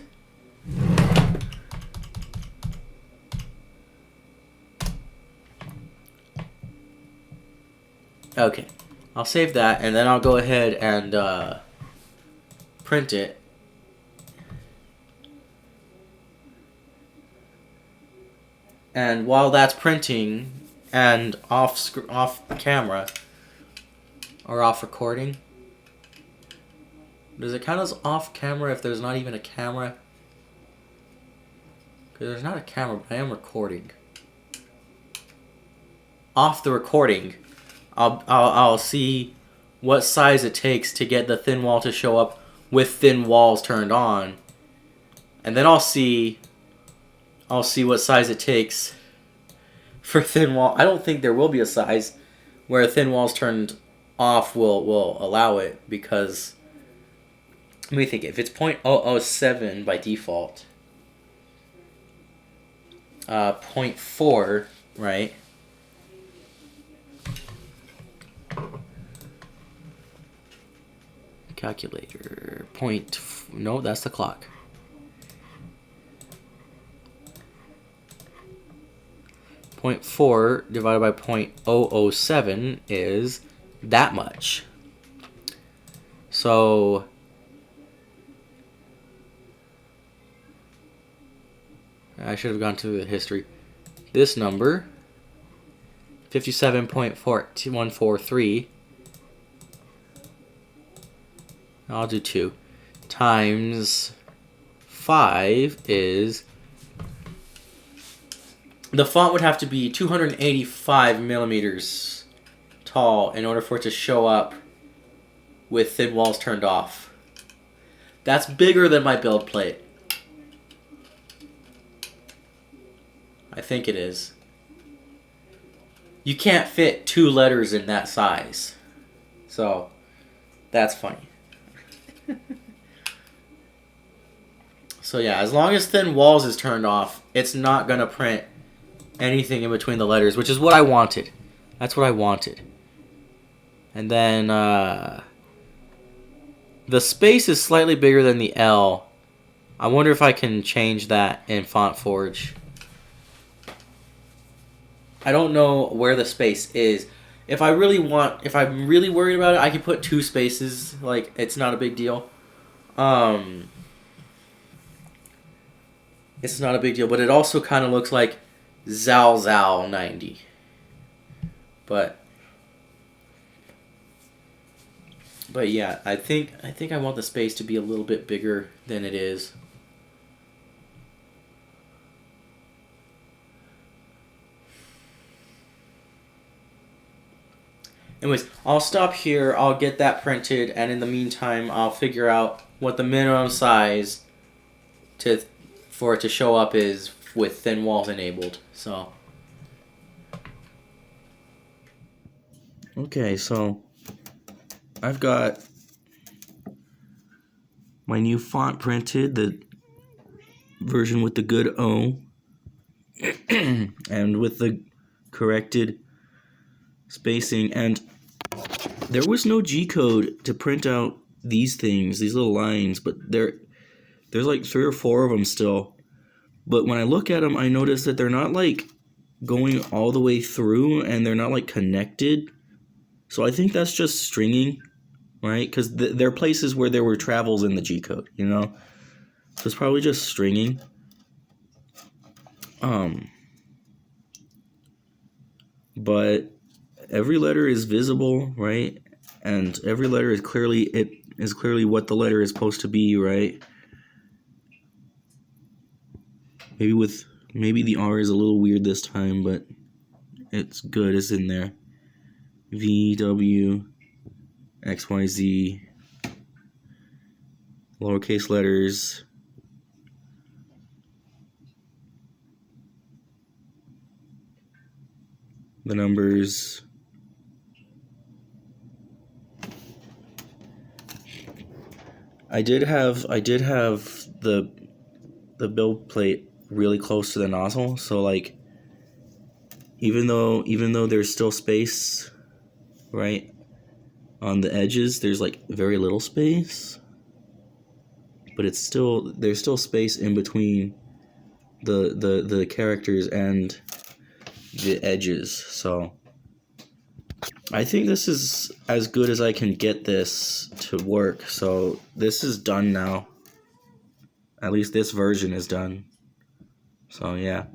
S1: Okay, I'll save that, and then I'll go ahead and print it. And while that's printing, and off camera, or off recording, does it count as off camera if there's not even a camera? Because there's not a camera, but I am recording. Off the recording, I'll see what size it takes to get the thin wall to show up with thin walls turned on, and then I'll see what size it takes for thin wall. I don't think there will be a size where thin walls turned off will allow it, because let me think. If it's 0.007 by default, 0.4, right? Calculator. No, that's the clock. 0.4 divided by 0.007 is that much. So I should have gone to the history. This number, 57.4143, I'll do 2, times 5 is, the font would have to be 285 millimeters tall in order for it to show up with thin walls turned off. That's bigger than my build plate. I think it is. You can't fit 2 letters in that size. So, that's funny. So yeah, as long as thin walls is turned off, it's not going to print anything in between the letters, which is what I wanted. That's what I wanted. And then the space is slightly bigger than the L. I wonder if I can change that in FontForge. I don't know where the space is. If I'm really worried about it, I can put 2 spaces. Like, it's not a big deal. It's not a big deal, but it also kind of looks like Zao 90. But yeah, I think I want the space to be a little bit bigger than it is. Anyways, I'll stop here. I'll get that printed, and in the meantime, I'll figure out what the minimum size for it to show up is with thin walls enabled. So, okay, so I've got my new font printed, the version with the good O, and with the corrected spacing, and there was no G-code to print out these things, these little lines, but there's like 3 or 4 of them still. But when I look at them, I notice that they're not like going all the way through, and they're not like connected. So I think that's just stringing, right? Because there are places where there were travels in the G-code, you know? So it's probably just stringing. But every letter is visible, right? And every letter is clearly what the letter is supposed to be, right? Maybe the R is a little weird this time, but it's good. It's in there. V, W, X, Y, Z. Lowercase letters. The numbers. I did have the build plate really close to the nozzle, so like even though there's still space, right, on the edges, there's like very little space, but there's still space in between the characters and the edges. So I think this is as good as I can get this to work. So this is done now. At least this version is done. So yeah.